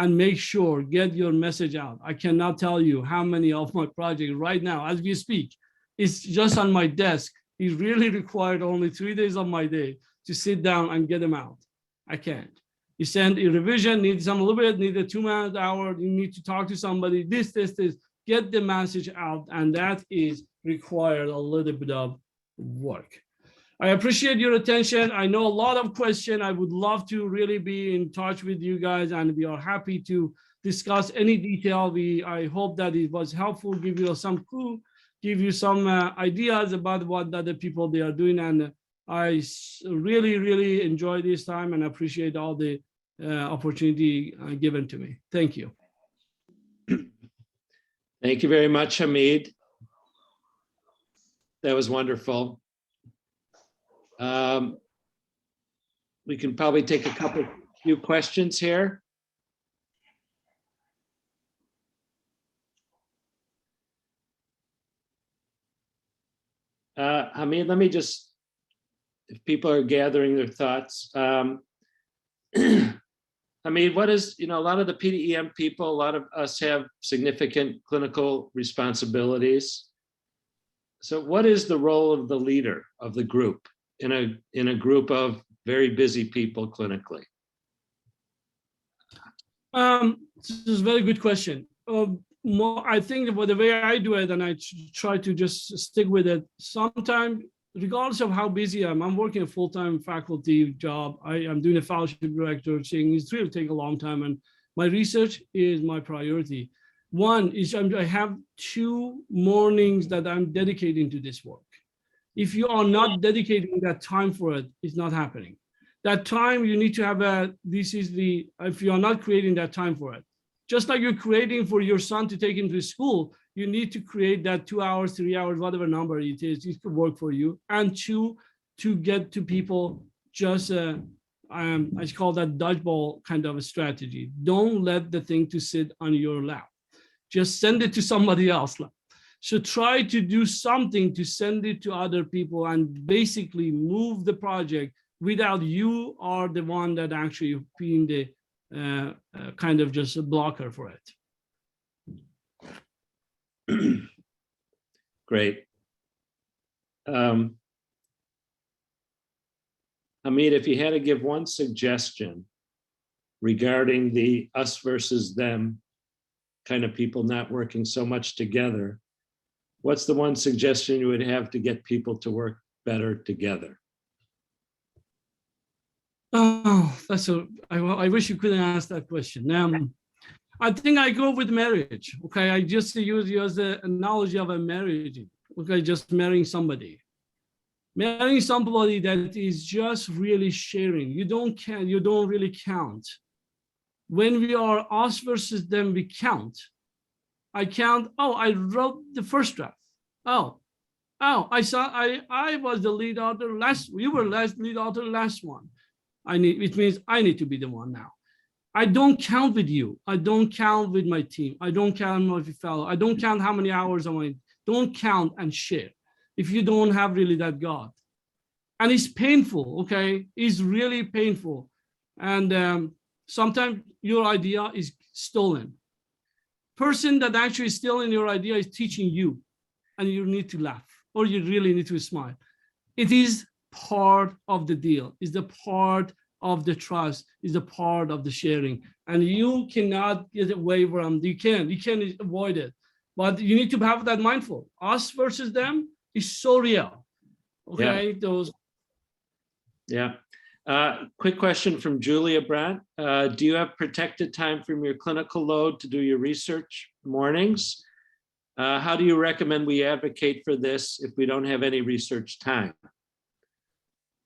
And make sure, get your message out. I cannot tell you how many of my projects right now, as we speak, it's just on my desk. It really required only 3 days of my day to sit down and get them out. I can't. You send a revision, need some a little bit, need a 2-minute hour, you need to talk to somebody, this, get the message out. And that is required a little bit of work. I appreciate your attention. I know a lot of questions. I would love to really be in touch with you guys, and we are happy to discuss any detail. I hope that it was helpful, give you some clue, give you some ideas about what other people they are doing. And I really, really enjoy this time and appreciate all the opportunity given to me. Thank you. Thank you very much, Hamid. That was wonderful. We can probably take a few questions here. Hamid, let me just, if people are gathering their thoughts. Hamid, what is, a lot of the PDEM people, a lot of us have significant clinical responsibilities. So what is the role of the leader of the group in a group of very busy people clinically? This is a very good question. I think the way I do it, and I try to just stick with it, sometimes, regardless of how busy I'm working a full-time faculty job. I'm doing a fellowship director thing. It's really take a long time, and my research is my priority. One is I have 2 mornings that I'm dedicating to this work. If you are not dedicating that time for it, it's not happening. That time you need to have if you are not creating that time for it, just like you're creating for your son to take him to school, you need to create that 2 hours, 3 hours, whatever number it is, it could work for you. And 2, to get to people, just I call that dodgeball kind of a strategy. Don't let the thing to sit on your lap. Just send it to somebody else. So try to do something to send it to other people and basically move the project without you are the one that actually being the kind of just a blocker for it. Great. Hamid, if you had to give one suggestion regarding the us versus them kind of people not working so much together, what's the one suggestion you would have to get people to work better together? Oh, I wish you couldn't ask that question. I think I go with marriage. Okay, I just use you as an analogy of a marriage. Okay, just marrying somebody that is just really sharing. You don't really count. When we are us versus them, we count. I count. Oh, I wrote the first draft. Oh, I was the lead author last. You were lead author last one. It means I need to be the one now. I don't count with you. I don't count with my team. I don't count with my fellow. I don't count how many hours I'm on. Don't count and share if you don't have really that God. And it's painful, okay? It's really painful. And sometimes your idea is stolen. Person that actually is stealing your idea is teaching you, and you need to laugh, or you really need to smile. It is part of the deal, is the part of the trust, is the part of the sharing. And you cannot get away from, you can't avoid it. But you need to have that mindful. Us versus them is so real. Okay, yeah. Quick question from Julia Brandt. Do you have protected time from your clinical load to do your research mornings? How do you recommend we advocate for this if we don't have any research time?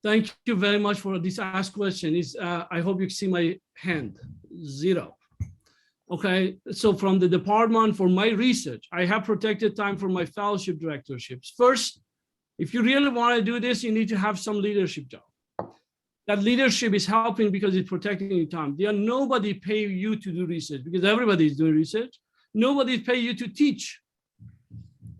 Thank you very much for this asked question. I hope you see my hand, 0. Okay, so from the department for my research, I have protected time for my fellowship directorships. First, if you really want to do this, you need to have some leadership job. that leadership is helping because it's protecting your time. Nobody pay you to do research because everybody is doing research. Nobody pay you to teach.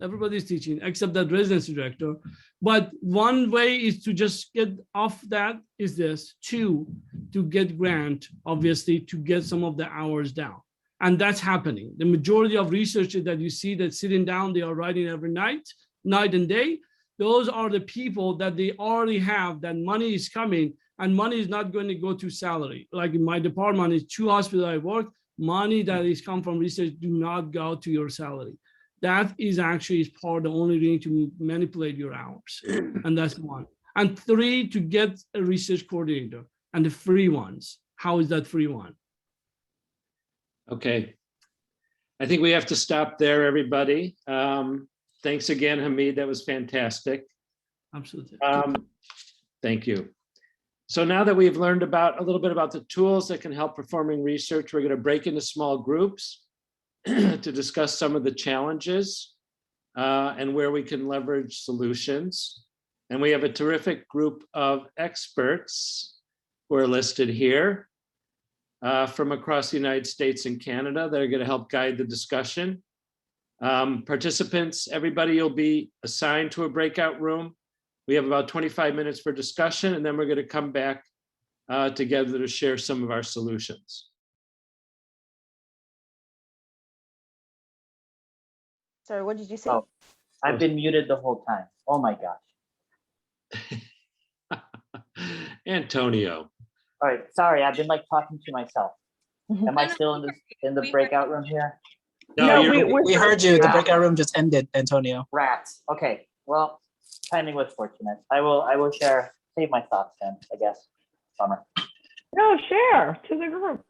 Everybody's teaching except that residency director. But one way is to just get off that is this. Two, to get grant, obviously, to get some of the hours down. And that's happening. The majority of researchers that you see that sitting down, they are writing every night and day. Those are the people that they already have, that money is coming and money is not going to go to salary. Like in my department, it's 2 hospitals I work, money that is come from research do not go to your salary. That is actually part, the only thing to manipulate your hours. And that's one. And 3, to get a research coordinator and the free ones. How is that free one? Okay. I think we have to stop there, everybody. Thanks again, Hamid. That was fantastic. Absolutely. Thank you. So now that we've learned about a little bit about the tools that can help performing research, we're going to break into small groups to discuss some of the challenges and where we can leverage solutions. And we have a terrific group of experts who are listed here from across the United States and Canada that are going to help guide the discussion. Participants, everybody, you'll be assigned to a breakout room. We have about 25 minutes for discussion, and then we're going to come back together to share some of our solutions. Sorry, what did you say? Oh, I've been muted the whole time. Oh my gosh. Antonio. All right, sorry, I've been like talking to myself. Am I still in the breakout room here? No, We heard you. The breakout room just ended, Antonio. Rats. Okay. Well, timing was fortunate. I will save my thoughts then, I guess. Bummer. No, share to the group.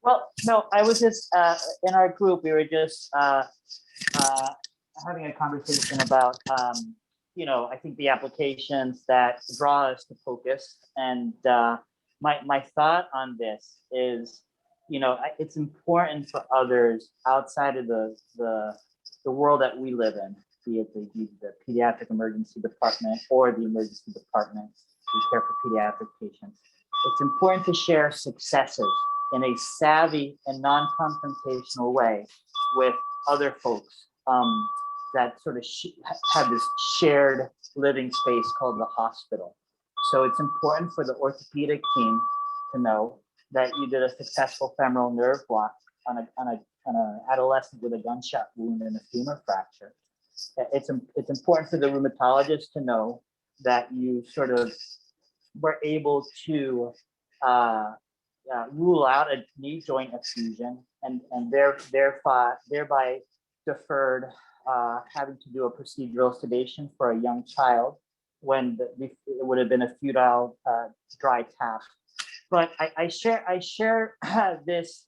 Well, no, I was just in our group, we were just having a conversation about I think the applications that draw us to focus. And my thought on this is, it's important for others outside of the world that we live in, be it the pediatric emergency department or the emergency department, we care for pediatric patients. It's important to share successes in a savvy and non-confrontational way with other folks that sort of have this shared living space called the hospital. So it's important for the orthopedic team to know that you did a successful femoral nerve block on an adolescent with a gunshot wound and a femur fracture. It's important for the rheumatologist to know that you sort of were able to rule out a knee joint effusion and thereby deferred having to do a procedural sedation for a young child when it would have been a futile dry tap. But I share this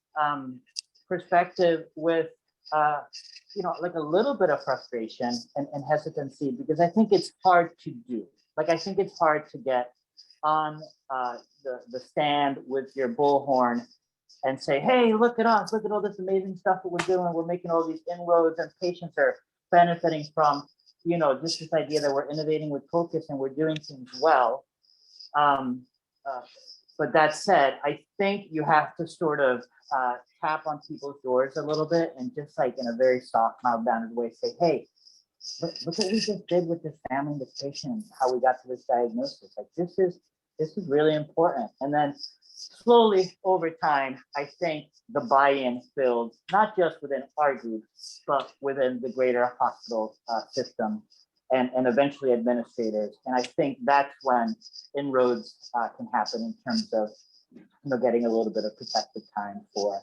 perspective with like a little bit of frustration and hesitancy, because I think it's hard to do. Like, I think it's hard to get on the stand with your bullhorn and say, hey, look at us, look at all this amazing stuff that we're doing. We're making all these inroads and patients are benefiting from, just this idea that we're innovating with focus and we're doing things well. But that said, I think you have to sort of tap on people's doors a little bit and just like in a very soft, mild-mannered way say, hey, look what we just did with this family and this patient, how we got to this diagnosis. Like, this is really important. And then slowly over time, I think the buy-in builds, not just within our group, but within the greater hospital system and eventually administrators. And I think that's when inroads can happen in terms of getting a little bit of protected time for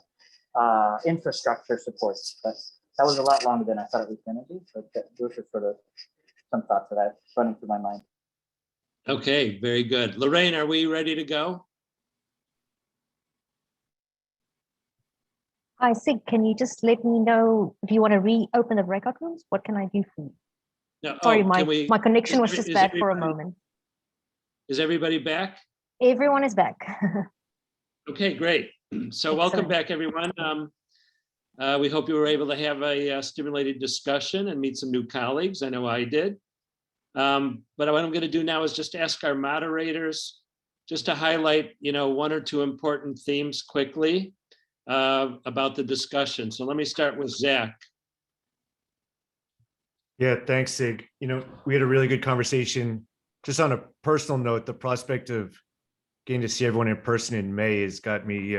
infrastructure supports. But that was a lot longer than I thought it was going to be. But those are sort of some thoughts that I've running through my mind. Okay, very good. Lorraine, are we ready to go? Hi, Sig, can you just let me know if you want to reopen the breakout rooms? What can I do for you? No, Sorry, my connection was just bad for a moment. Is everybody back? Everyone is back. Okay, great. So welcome back, everyone. We hope you were able to have a stimulating discussion and meet some new colleagues. I know I did. But what I'm going to do now is just ask our moderators just to highlight, one or two important themes quickly about the discussion. So let me start with Zach. Yeah, thanks, Sig. We had a really good conversation. Just on a personal note, the prospect of getting to see everyone in person in May has got me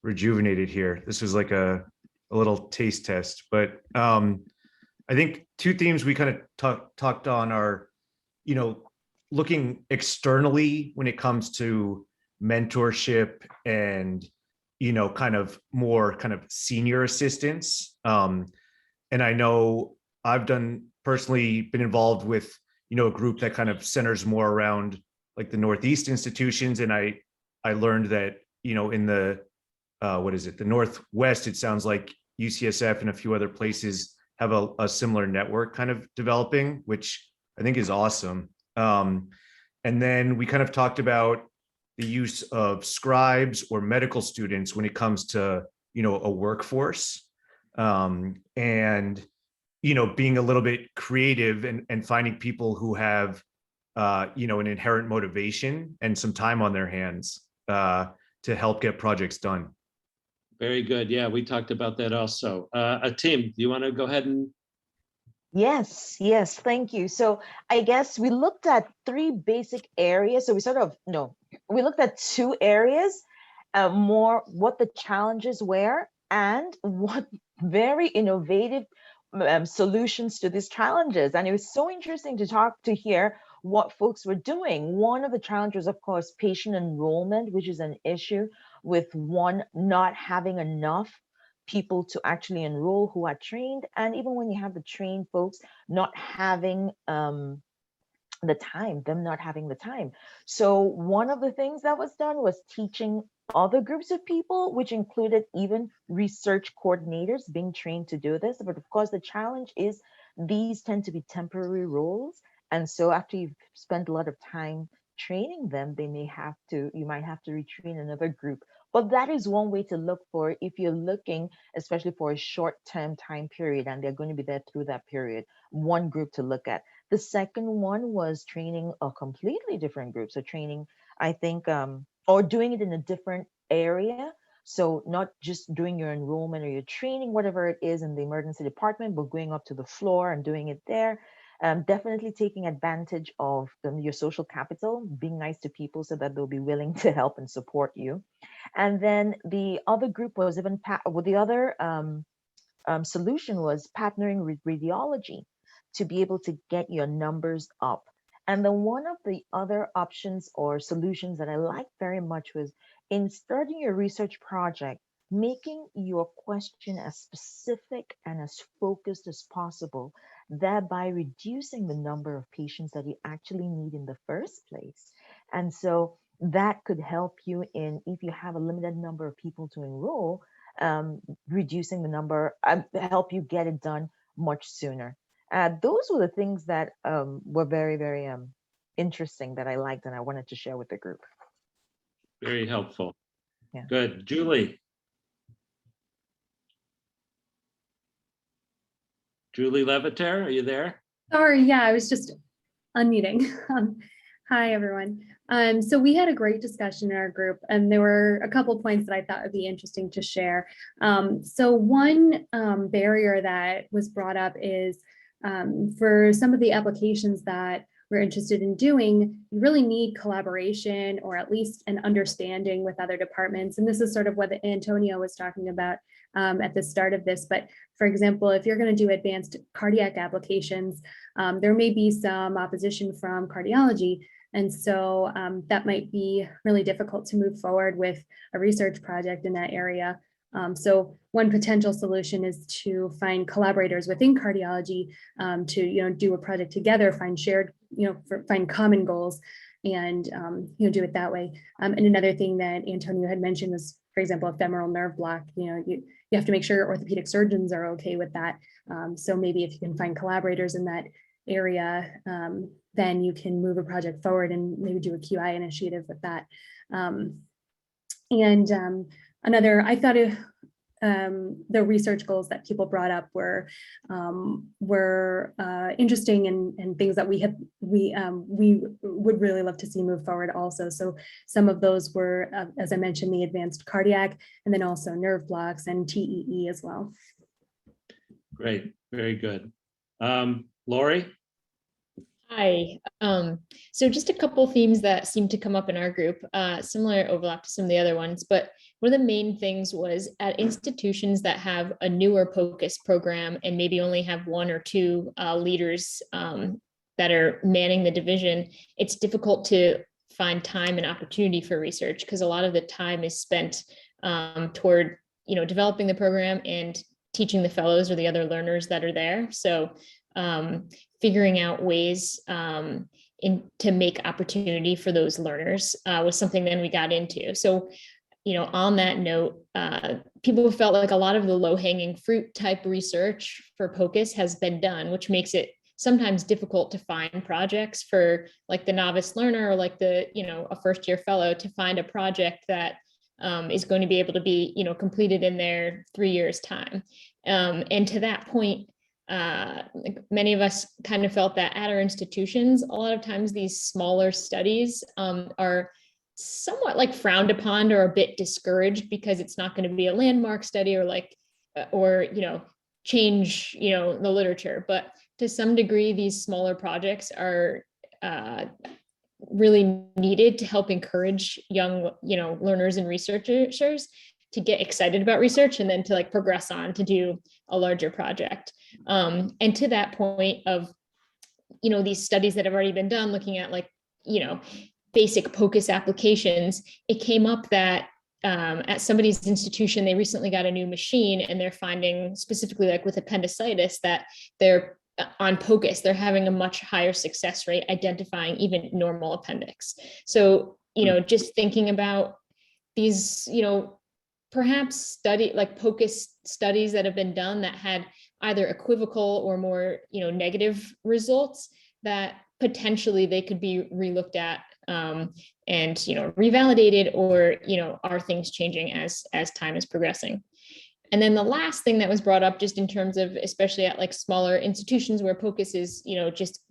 rejuvenated here. This was like a little taste test, but I think two themes we kind of talked on are, looking externally when it comes to mentorship and, kind of more kind of senior assistance. And I know I've personally been involved with, a group that kind of centers more around like the Northeast institutions. And I learned that, in the, the Northwest, it sounds like UCSF and a few other places have a similar network kind of developing, which I think is awesome. And then we kind of talked about the use of scribes or medical students when it comes to, a workforce, and, being a little bit creative and finding people who have, an inherent motivation and some time on their hands to help get projects done. Very good. Yeah, we talked about that also. Atim, do you want to go ahead and? Yes, thank you. So I guess we looked at three basic areas. So we looked at two areas, more what the challenges were and what very innovative solutions to these challenges. And it was so interesting to hear what folks were doing. One of the challenges, of course, patient enrollment, which is an issue with one not having enough people to actually enroll who are trained, and even when you have the trained folks not having them not having the time. So one of the things that was done was teaching other groups of people, which included even research coordinators being trained to do this. But of course, the challenge is these tend to be temporary roles. And so after you've spent a lot of time training them, you might have to retrain another group. But that is one way to look for if you're looking, especially for a short-term time period, and they're going to be there through that period, one group to look at. The second one was training a completely different group. So training, I think, or doing it in a different area. So not just doing your enrollment or your training, whatever it is in the emergency department, but going up to the floor and doing it there. Definitely taking advantage of your social capital, being nice to people so that they'll be willing to help and support you. And then the other group was the other solution was partnering with radiology to be able to get your numbers up. And then one of the other options or solutions that I liked very much was in starting your research project, making your question as specific and as focused as possible, thereby reducing the number of patients that you actually need in the first place. And so that could help you in, if you have a limited number of people to enroll, reducing the number, help you get it done much sooner. Those were the things that were very, very interesting that I liked and I wanted to share with the group. Very helpful. Yeah. Good. Julie. Julie Leviter, are you there? Sorry, yeah, I was just unmuting. Hi, everyone. So we had a great discussion in our group, and there were a couple of points that I thought would be interesting to share. So one barrier that was brought up is for some of the applications that we're interested in doing, you really need collaboration or at least an understanding with other departments. And this is sort of what Antonio was talking about at the start of this. But for example, if you're going to do advanced cardiac applications, there may be some opposition from cardiology. And so that might be really difficult to move forward with a research project in that area. So one potential solution is to find collaborators within cardiology to do a project together, find shared, find common goals, and do it that way. And another thing that Antonio had mentioned was, for example, a femoral nerve block. You have to make sure orthopedic surgeons are okay with that. So maybe if you can find collaborators in that area, then you can move a project forward and maybe do a QI initiative with that. Another, I thought the research goals that people brought up were interesting and things that we would really love to see move forward also. So some of those were, as I mentioned, the advanced cardiac, and then also nerve blocks and TEE as well. Great, very good. Lori? Hi. So just a couple themes that seem to come up in our group, similar overlap to some of the other ones, but one of the main things was at institutions that have a newer POCUS program and maybe only have one or two leaders that are manning the division, it's difficult to find time and opportunity for research because a lot of the time is spent toward, developing the program and teaching the fellows or the other learners that are there. So figuring out ways to make opportunity for those learners was something then we got into. So, on that note, people felt like a lot of the low-hanging fruit type research for POCUS has been done, which makes it sometimes difficult to find projects for like the novice learner or like a first-year fellow to find a project that is going to be able to be, completed in their 3 years' time. And to that point, many of us kind of felt that at our institutions, a lot of times these smaller studies are somewhat like frowned upon or a bit discouraged because it's not going to be a landmark study or change, the literature. But to some degree, these smaller projects are really needed to help encourage young, learners and researchers to get excited about research and then to progress on to do a larger project. And to that point of, these studies that have already been done looking at basic POCUS applications, it came up that at somebody's institution, they recently got a new machine and they're finding specifically with appendicitis that they're on POCUS, they're having a much higher success rate identifying even normal appendix. So, just thinking about these, perhaps POCUS studies that have been done that had either equivocal or more, negative results that potentially they could be relooked at and, revalidated or, are things changing as time is progressing. And then the last thing that was brought up just in terms of, especially at smaller institutions where POCUS is, just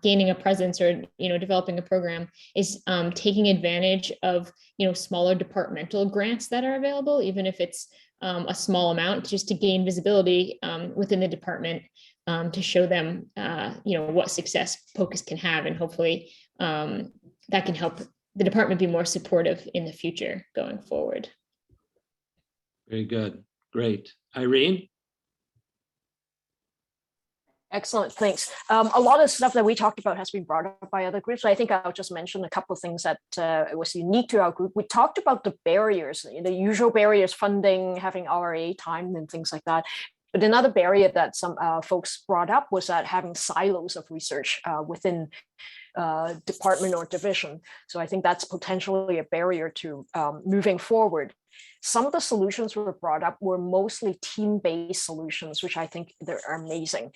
gaining a presence or, developing a program is taking advantage of, smaller departmental grants that are available, even if it's a small amount, just to gain visibility within the department to show them, what success POCUS can have. And hopefully that can help the department be more supportive in the future going forward. Very good. Great. Irene? Excellent, thanks. A lot of stuff that we talked about has been brought up by other groups. I think I'll just mention a couple of things that was unique to our group. We talked about the barriers, the usual barriers, funding, having RA time and things like that. But another barrier that some folks brought up was that having silos of research within department or division. So I think that's potentially a barrier to moving forward. Some of the solutions were brought up were mostly team-based solutions, which I think they're amazing.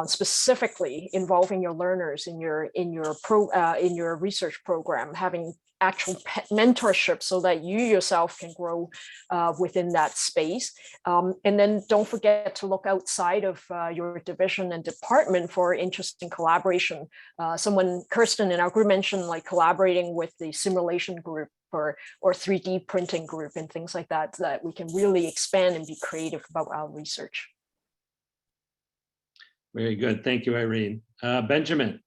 Specifically involving your learners in your research program, having actual mentorship so that you yourself can grow within that space. And then don't forget to look outside of your division and department for interesting collaboration. Kirsten in our group mentioned collaborating with the simulation group or 3D printing group and things like that, so that we can really expand and be creative about our research. Very good. Thank you, Irene. Benjamin.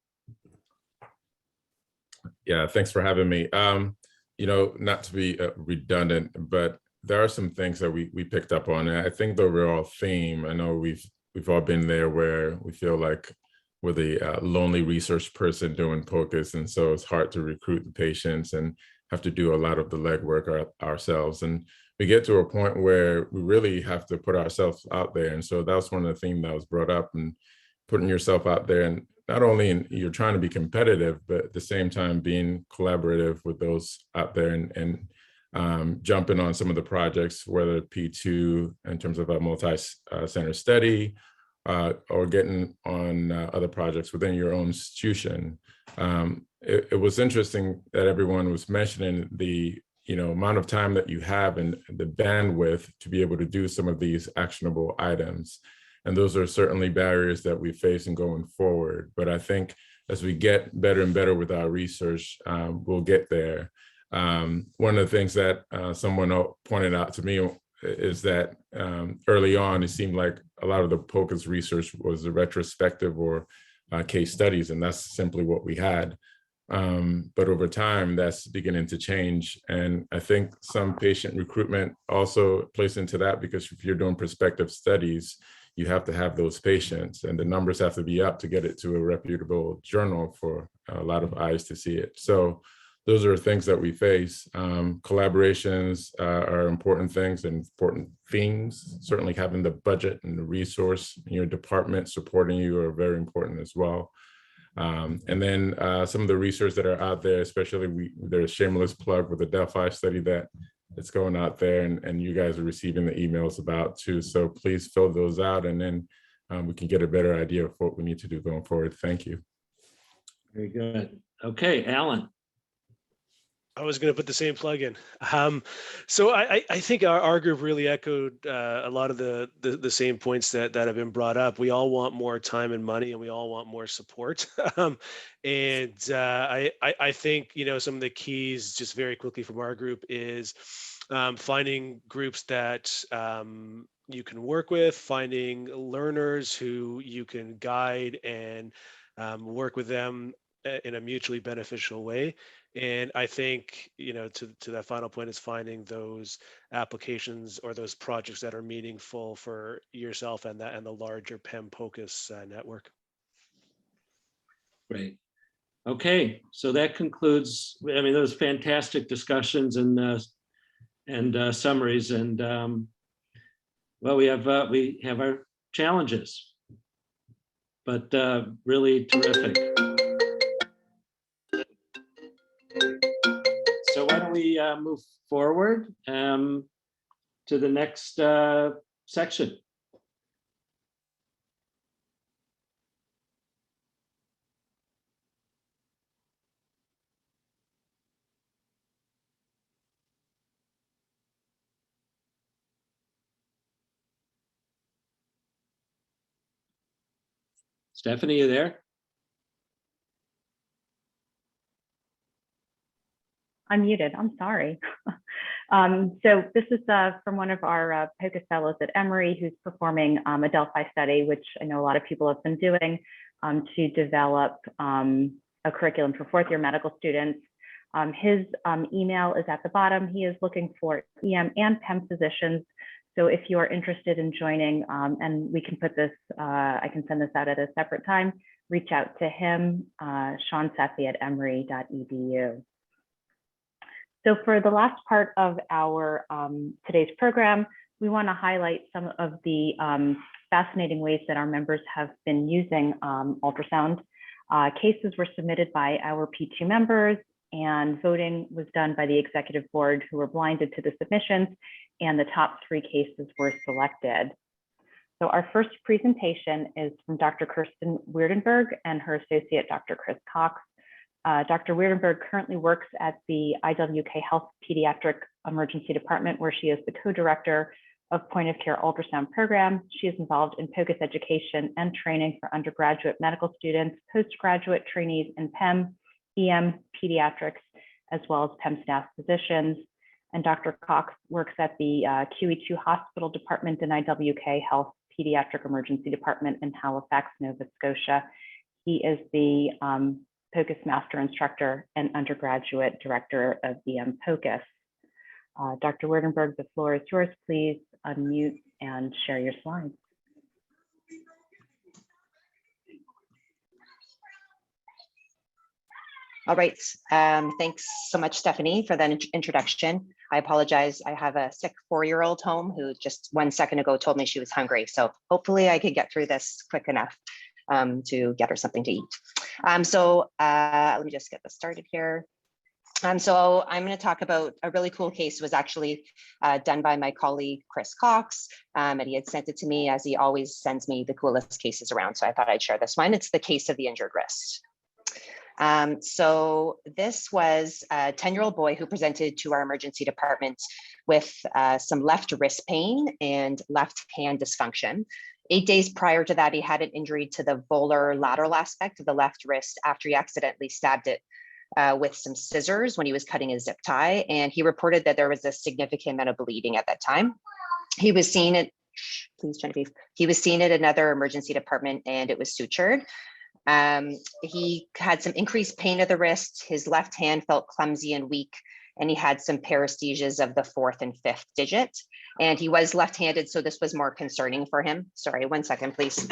Yeah, thanks for having me. Not to be redundant, but there are some things that we picked up on. And I think the overall theme, I know we've all been there where we feel like we're the lonely research person doing POCUS. And so it's hard to recruit the patients and have to do a lot of the legwork ourselves. And we get to a point where we really have to put ourselves out there. And so that was one of the things that was brought up, and putting yourself out there, and not only you're trying to be competitive, but at the same time being collaborative with those out there and jumping on some of the projects, whether P2 in terms of a multi-center study or getting on other projects within your own institution. It was interesting that everyone was mentioning the amount of time that you have and the bandwidth to be able to do some of these actionable items. And those are certainly barriers that we face in going forward. But I think as we get better and better with our research, we'll get there. One of the things that someone pointed out to me is that early on, it seemed like a lot of the POCUS research was a retrospective or case studies, and that's simply what we had. But over time, that's beginning to change. And I think some patient recruitment also plays into that, because if you're doing prospective studies, you have to have those patients and the numbers have to be up to get it to a reputable journal for a lot of eyes to see it. So those are things that we face. Collaborations are important things and important themes. Certainly having the budget and the resource in your department supporting you are very important as well. And then some of the research that are out there, especially there's a shameless plug with the Delphi study that's going out there, and you guys are receiving the emails about too. So please fill those out, and then we can get a better idea of what we need to do going forward. Thank you. Very good. Okay, Alan. I was going to put the same plug in. So I think our group really echoed a lot of the same points that have been brought up. We all want more time and money, and we all want more support. And I think, some of the keys, just very quickly from our group, is finding groups that you can work with, finding learners who you can guide and work with them in a mutually beneficial way. And I think, to that final point, is finding those applications or those projects that are meaningful for yourself and the larger PEM-POCUS network. Great. Okay, so that concludes, those fantastic discussions and summaries, and well, we have our challenges, but really terrific. So why don't we move forward to the next section. Stephanie, you there? I'm muted. I'm sorry. So this is from one of our POCUS fellows at Emory, who's performing a Delphi study, which I know a lot of people have been doing to develop a curriculum for fourth-year medical students. His email is at the bottom. He is looking for EM and PEM physicians. So if you are interested in joining, and we can put this, I can send this out at a separate time, reach out to him, seansethi@emory.edu. So for the last part of our today's program, we want to highlight some of the fascinating ways that our members have been using ultrasound. Cases were submitted by our P2 members, and voting was done by the executive board, who were blinded to the submissions, and the top 3 cases were selected. So our first presentation is from Dr. Kirsten Weerdenberg and her associate, Dr. Chris Cox. Dr. Weerdenberg currently works at the IWK Health Pediatric Emergency Department, where she is the co-director of Point of Care Ultrasound Program. She is involved in POCUS education and training for undergraduate medical students, postgraduate trainees in PEM, EM, pediatrics, as well as PEM staff physicians. And Dr. Cox works at the QE2 Hospital Department in IWK Health Pediatric Emergency Department in Halifax, Nova Scotia. He is the POCUS Master Instructor and Undergraduate Director of EM POCUS. Dr. Weerdenberg, the floor is yours. Please unmute and share your slides. All right, thanks so much, Stephanie, for that introduction. I apologize, I have a sick 4-year-old home who just 1 second ago told me she was hungry. So hopefully I could get through this quick enough to get her something to eat. Let me just get this started here. So I'm going to talk about a really cool case. It was actually done by my colleague, Chris Cox, and he had sent it to me, as he always sends me the coolest cases around. So I thought I'd share this one. It's the case of the injured wrist. So this was a 10-year-old boy who presented to our emergency department with some left wrist pain and left hand dysfunction. 8 days prior to that, he had an injury to the volar lateral aspect of the left wrist after he accidentally stabbed it with some scissors when he was cutting a zip tie. And he reported that there was a significant amount of bleeding at that time. He was seen at, please Genevieve, he was seen at another emergency department and it was sutured. He had some increased pain of the wrist. His left hand felt clumsy and weak, and he had some paresthesias of the 4th and 5th digit. And he was left-handed, so this was more concerning for him. Sorry, 1 second, please.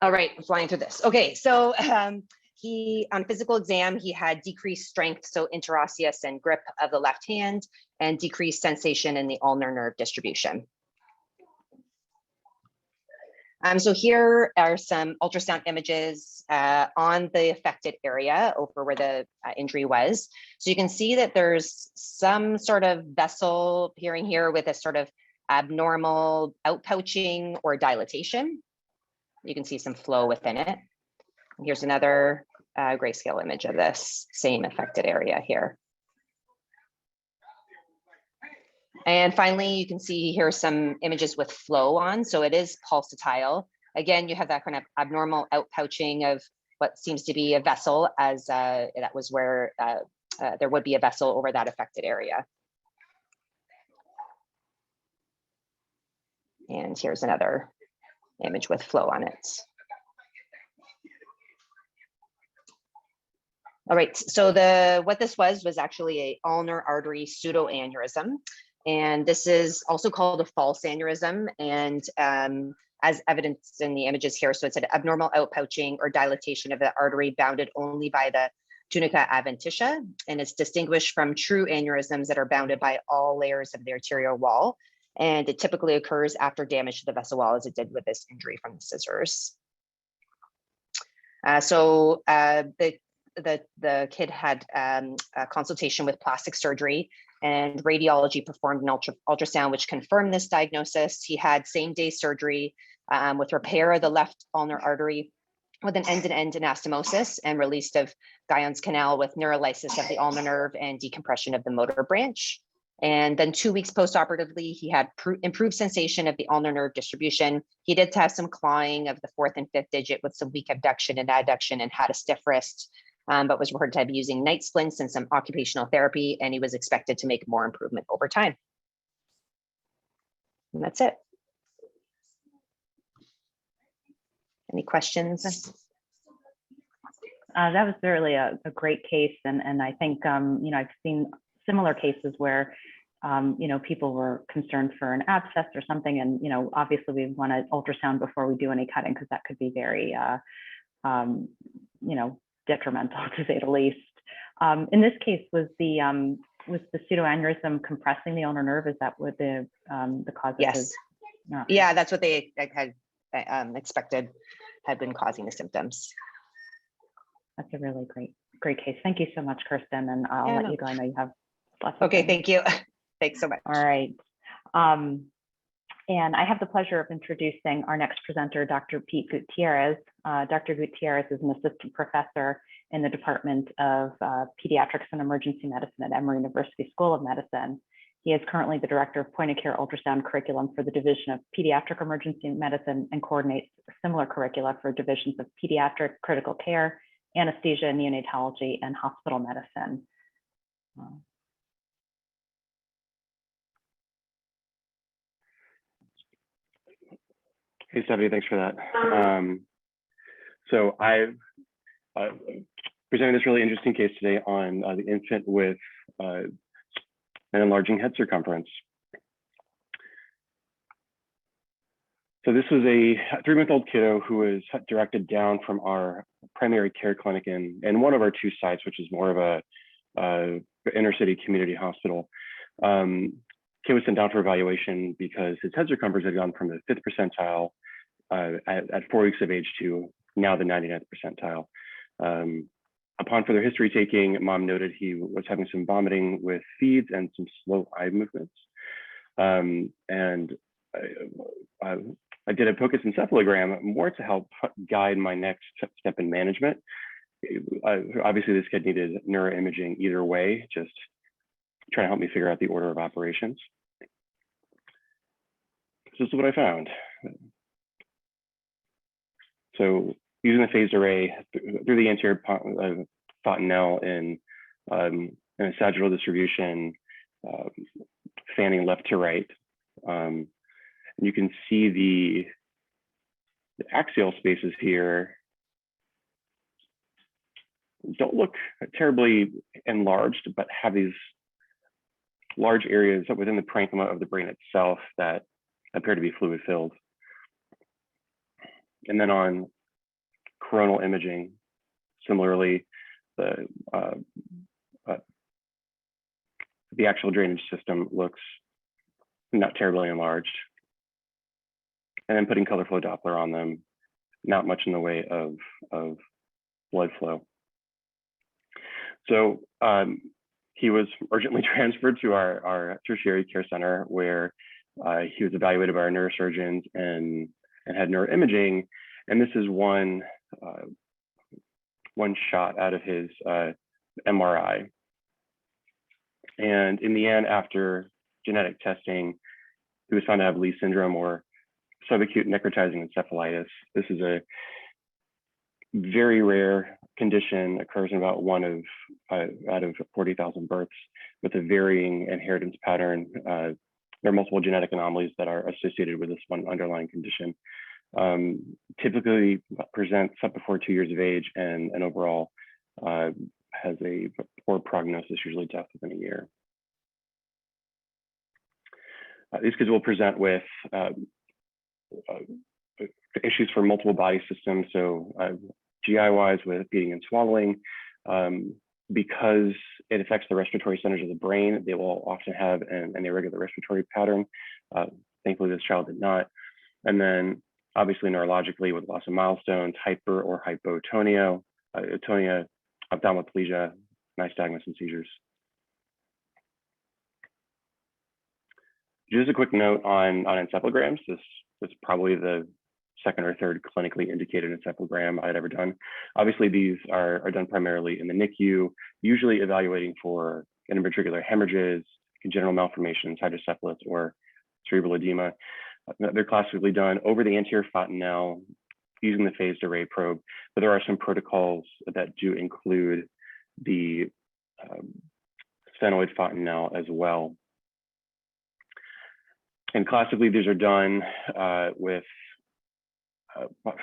All right, I'm flying through this. Okay, so he, on physical exam, he had decreased strength, so interosseous and grip of the left hand, and decreased sensation in the ulnar nerve distribution. So here are some ultrasound images on the affected area over where the injury was. So you can see that there's some sort of vessel appearing here with a sort of abnormal outpouching or dilatation. You can see some flow within it. Here's another grayscale image of this same affected area here. And finally, you can see here some images with flow on. So it is pulsatile. Again, you have that kind of abnormal outpouching of what seems to be a vessel, as that was where there would be a vessel over that affected area. And here's another image with flow on it. All right, so what this was actually a ulnar artery pseudoaneurysm. And this is also called a false aneurysm. And as evidenced in the images here, so it's an abnormal outpouching or dilatation of the artery bounded only by the tunica adventitia. And it's distinguished from true aneurysms that are bounded by all layers of the arterial wall. And it typically occurs after damage to the vessel wall, as it did with this injury from the scissors. The kid had a consultation with plastic surgery, and radiology performed an ultrasound which confirmed this diagnosis. He had same-day surgery with repair of the left ulnar artery with an end-to-end anastomosis and release of Guyon's canal with neurolysis of the ulnar nerve and decompression of the motor branch. And then 2 weeks post-operatively, he had improved sensation of the ulnar nerve distribution. He did have some clawing of the 4th and 5th digit with some weak abduction and adduction, and had a stiff wrist, but was referred to be using night splints and some occupational therapy, and he was expected to make more improvement over time. And that's it. Any questions? That was really a great case, and I think I've seen similar cases where people were concerned for an abscess or something, and obviously we want to ultrasound before we do any cutting, because that could be very detrimental, to say the least. In this case, was the pseudoaneurysm compressing the ulnar nerve? Is that what the cause of yes. his? No. Yeah, that's what they had expected had been causing the symptoms. That's a really great case. Thank you so much, Kirsten, and I'll let you go. I know you have lots of Okay, things. thank you. Thanks so much. All right. And I have the pleasure of introducing our next presenter, Dr. Pete Gutierrez. Dr. Gutierrez is an assistant professor in the Department of Pediatrics and Emergency Medicine at Emory University School of Medicine. He is currently the director of point-of-care ultrasound curriculum for the Division of Pediatric Emergency Medicine, and coordinates similar curricula for divisions of pediatric critical care, anesthesia, neonatology, and hospital medicine. Hey, Stephanie, thanks for that. So I've presented this really interesting case today on the infant with an enlarging head circumference. So this was a 3-month-old kiddo who was directed down from our primary care clinic in one of our 2 sites, which is more of a inner city community hospital. Kid was sent down for evaluation because his head circumference had gone from the 5th percentile at 4 weeks of age to now the 99th percentile. Upon further history taking, mom noted he was having some vomiting with feeds and some slow eye movements. And I did a POCUS encephalogram more to help guide my next step in management. Obviously, this kid needed neuroimaging either way, just trying to help me figure out the order of operations. So this is what I found. So using the phased array through the anterior fontanelle in a sagittal distribution, fanning left to right. You can see the axial spaces here don't look terribly enlarged, but have these large areas within the parenchyma of the brain itself that appear to be fluid filled. And then on coronal imaging, similarly, the axial drainage system looks not terribly enlarged. And then putting color flow Doppler on them, not much in the way of blood flow. So he was urgently transferred to our tertiary care center, where he was evaluated by our neurosurgeons and had neuroimaging. And this is one shot out of his MRI. And in the end, after genetic testing, he was found to have Lee syndrome, or subacute necrotizing encephalitis. This is a very rare condition, occurs in about one out of 40,000 births, with a varying inheritance pattern. There are multiple genetic anomalies that are associated with this one underlying condition. Typically presents up before 2 years of age, and overall has a poor prognosis, usually death within a year. These kids will present with issues for multiple body systems. So GI-wise, with eating and swallowing, because it affects the respiratory centers of the brain, they will often have an irregular respiratory pattern. Thankfully, this child did not. And then obviously neurologically, with loss of milestones, hyper or hypotonia, ophthalmoplegia, nystagmus, and seizures. Just a quick note on encephalograms. This is probably the second or third clinically indicated encephalogram I'd ever done. Obviously, these are done primarily in the NICU, usually evaluating for intraventricular hemorrhages, congenital malformations, hydrocephalus, or cerebral edema. They're classically done over the anterior fontanelle using the phased array probe, but there are some protocols that do include the sphenoid fontanelle as well. And classically, these are done with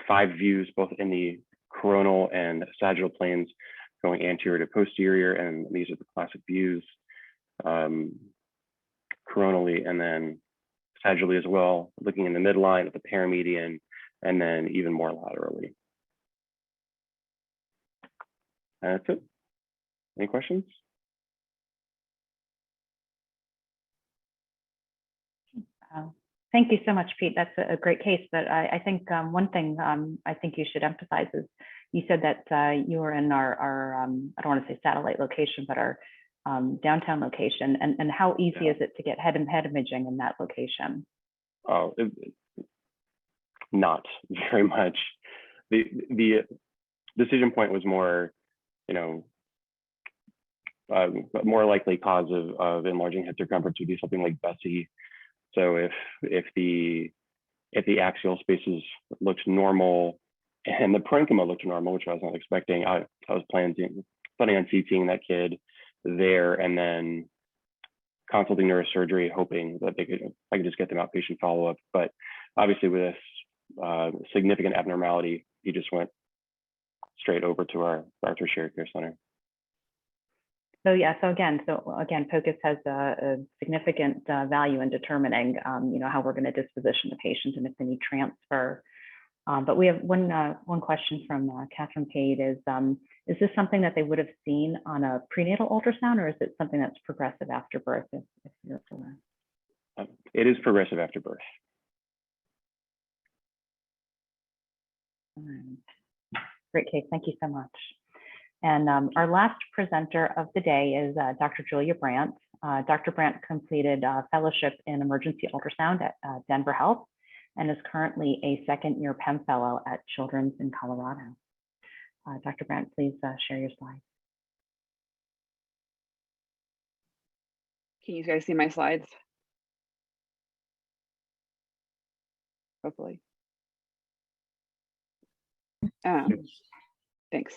5 views, both in the coronal and sagittal planes, going anterior to posterior, and these are the classic views coronally, and then sagittally as well, looking in the midline at the paramedian, and then even more laterally. And that's it. Any questions? Thank you so much, Pete. That's a great case. But I think one thing I think you should emphasize is you said that you were in our I don't want to say satellite location, but our downtown location. And how easy is it to get head imaging in that location? Oh, not very much. The decision point was more, more likely cause of enlarging head circumference would be something like Bessie. So if the axial spaces looked normal and the parenchyma looked normal, which I was not expecting, I was planning on CTing that kid there and then consulting neurosurgery, hoping that I could just get them outpatient follow-up. But obviously with this significant abnormality, he just went straight over to our tertiary care center. So yeah, so again, POCUS has a significant value in determining, how we're going to disposition the patient and if they need transfer. But we have one question from Catherine Pate is this something that they would have seen on a prenatal ultrasound, or is it something that's progressive after birth? If you're aware. It is progressive after birth. Great case, thank you so much. And our last presenter of the day is Dr. Julia Brandt. Dr. Brandt completed a fellowship in emergency ultrasound at Denver Health and is currently a second-year PEM fellow at Children's in Colorado. Dr. Brandt, please share your slides. Can you guys see my slides? Hopefully. Thanks.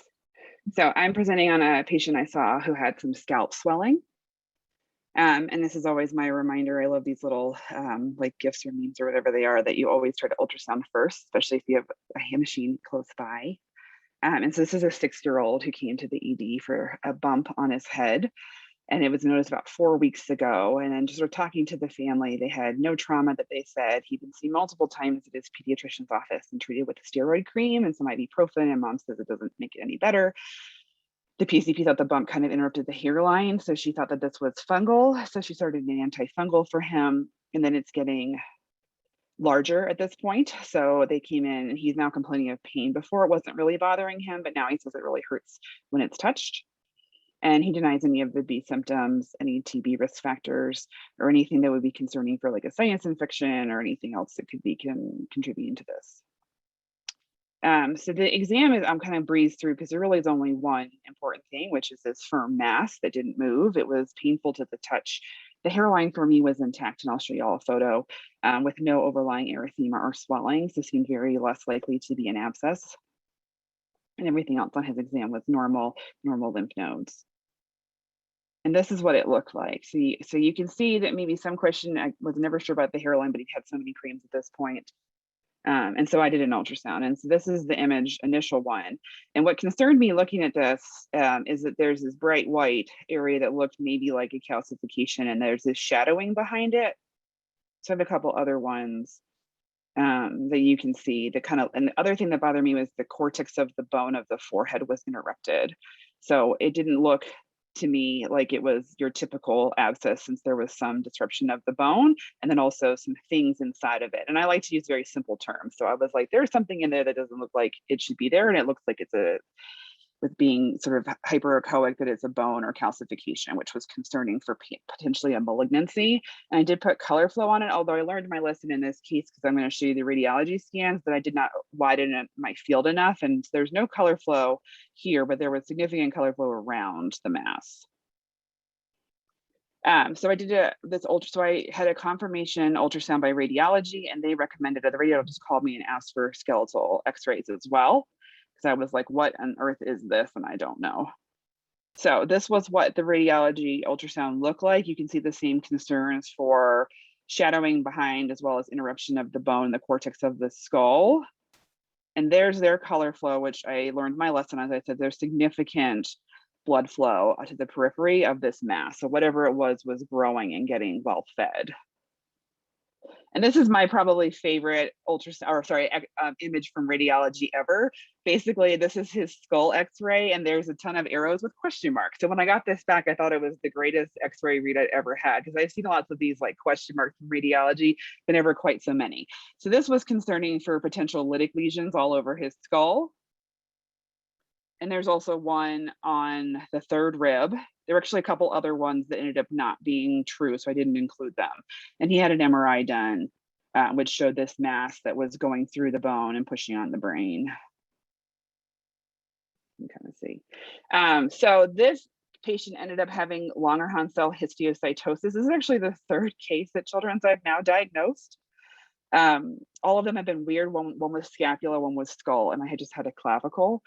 So I'm presenting on a patient I saw who had some scalp swelling. And this is always my reminder. I love these little like gifts or memes or whatever they are that you always try to ultrasound first, especially if you have a machine close by. And so this is a 6-year-old who came to the ED for a bump on his head. And it was noticed about 4 weeks ago. And then just sort of talking to the family, they had no trauma that they said. He'd been seen multiple times at his pediatrician's office and treated with a steroid cream and some ibuprofen, and mom says it doesn't make it any better. The PCP thought the bump kind of interrupted the hairline, so she thought that this was fungal. So she started an antifungal for him, and then it's getting larger at this point. So they came in and he's now complaining of pain. Before it wasn't really bothering him, but now he says it really hurts when it's touched. And he denies any of the B symptoms, any TB risk factors, or anything that would be concerning for like a sinus infection or anything else that could be contributing to this. So the exam is, I'm kind of breezed through because there really is only one important thing, which is this firm mass that didn't move. It was painful to the touch. The hairline for me was intact, and I'll show you all a photo with no overlying erythema or swelling, so seemed very less likely to be an abscess. And everything else on his exam was normal lymph nodes. And this is what it looked like. So you can see that maybe some question, I was never sure about the hairline, but he had so many creams at this point. And so I did an ultrasound. And so this is the image, initial one. And what concerned me looking at this is that there's this bright white area that looked maybe like a calcification, and there's this shadowing behind it. So I have a couple other ones that you can see. And the other thing that bothered me was the cortex of the bone of the forehead was interrupted. So it didn't look to me like it was your typical abscess, since there was some disruption of the bone and then also some things inside of it. And I like to use very simple terms. So I was like, there's something in there that doesn't look like it should be there. And it looks like it's with being sort of hyperechoic, that it's a bone or calcification, which was concerning for potentially a malignancy. And I did put color flow on it, although I learned my lesson in this case because I'm going to show you the radiology scans, that I did not widen my field enough. And there's no color flow here, but there was significant color flow around the mass. So I did so I had a confirmation ultrasound by radiology, and they recommended, or the radiologist called me and asked for skeletal x-rays as well. I was like, what on earth is this? And I don't know. So this was what the radiology ultrasound looked like. You can see the same concerns for shadowing behind, as well as interruption of the bone, the cortex of the skull. And there's their color flow, which I learned my lesson. As I said, there's significant blood flow to the periphery of this mass. So whatever it was growing and getting well fed. And this is my probably favorite image from radiology ever. Basically, this is his skull x-ray, and there's a ton of arrows with question marks. So when I got this back, I thought it was the greatest x-ray read I'd ever had, because I've seen lots of these like question marks from radiology, but never quite so many. So this was concerning for potential lytic lesions all over his skull. And there's also one on the third rib. There were actually a couple other ones that ended up not being true, so I didn't include them. And he had an MRI done, which showed this mass that was going through the bone and pushing on the brain. You can kind of see. So this patient ended up having Langerhans histiocytosis. This is actually the third case at Children's I've now diagnosed. All of them have been weird. One was scapula, one was skull, and I had just had a clavicle.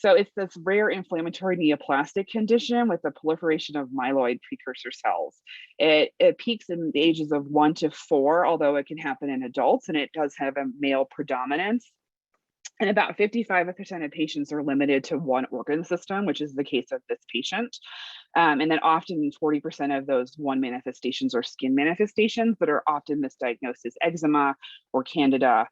So it's this rare inflammatory neoplastic condition with the proliferation of myeloid precursor cells. It peaks in the ages of 1 to 4, although it can happen in adults, and it does have a male predominance. And about 55% of patients are limited to one organ system, which is the case of this patient. And then often 40% of those one manifestations are skin manifestations that are often misdiagnosed as eczema or candida,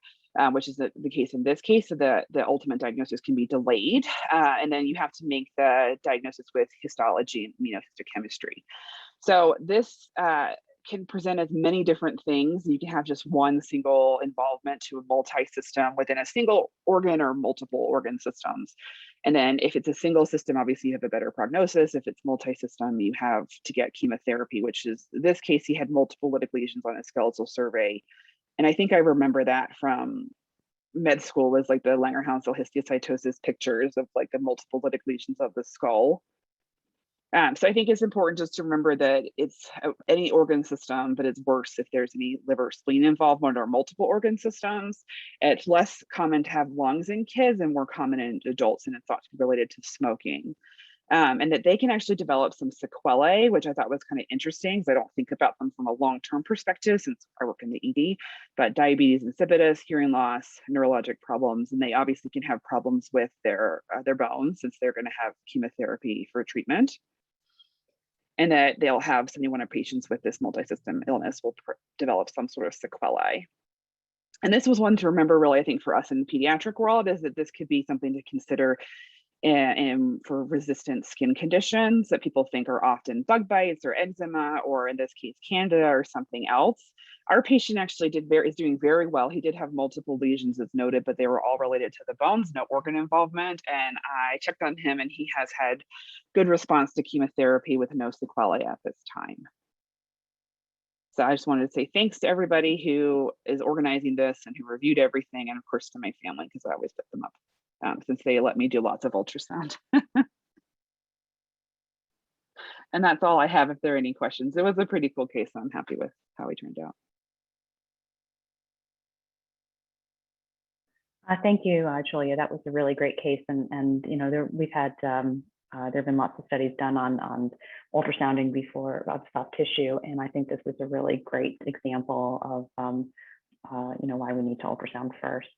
which is the case in this case. So the ultimate diagnosis can be delayed. And then you have to make the diagnosis with histology and immunohistochemistry. So this can present as many different things. You can have just one single involvement to a multi-system within a single organ or multiple organ systems. And then if it's a single system, obviously you have a better prognosis. If it's multi-system, you have to get chemotherapy, which is, in this case, he had multiple lytic lesions on his skeletal survey. And I think I remember that from med school, was like the Langerhans histiocytosis pictures of like the multiple lytic lesions of the skull. So I think it's important just to remember that it's any organ system, but it's worse if there's any liver, spleen involvement or multiple organ systems. It's less common to have lungs in kids and more common in adults, and it's thought to be related to smoking. And that they can actually develop some sequelae, which I thought was kind of interesting because I don't think about them from a long-term perspective since I work in the ED, but diabetes insipidus, hearing loss, neurologic problems, and they obviously can have problems with their bones since they're going to have chemotherapy for treatment. And that they'll have 71 of patients with this multi-system illness will develop some sort of sequelae. And this was one to remember really, I think, for us in the pediatric world, is that this could be something to consider for resistant skin conditions that people think are often bug bites or eczema, or in this case, candida or something else. Our patient actually is doing very well. He did have multiple lesions as noted, but they were all related to the bones, no organ involvement. And I checked on him and he has had good response to chemotherapy with no sequelae at this time. So I just wanted to say thanks to everybody who is organizing this and who reviewed everything, and of course to my family, because I always pick them up since they let me do lots of ultrasound. And that's all I have if there are any questions. It was a pretty cool case, so I'm happy with how he turned out. Thank you, Julia. That was a really great case, and you know, we've had there have been lots of studies done on ultrasounding before of soft tissue, and I think this is a really great example of you know, why we need to ultrasound first.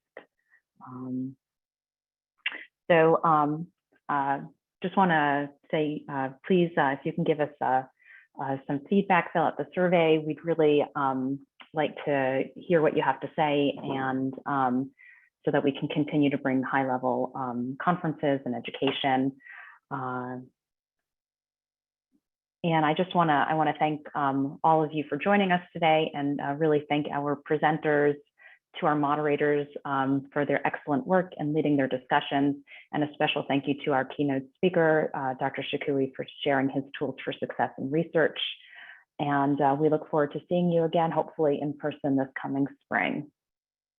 Just want to say, please, if you can give us some feedback, fill out the survey. We'd really like to hear what you have to say, and so that we can continue to bring high-level conferences and education. And I just want to thank all of you for joining us today, and really thank our presenters, to our moderators for their excellent work and leading their discussions, and a special thank you to our keynote speaker, Dr. Shikui, for sharing his tools for success in research. And we look forward to seeing you again, hopefully in person this coming spring.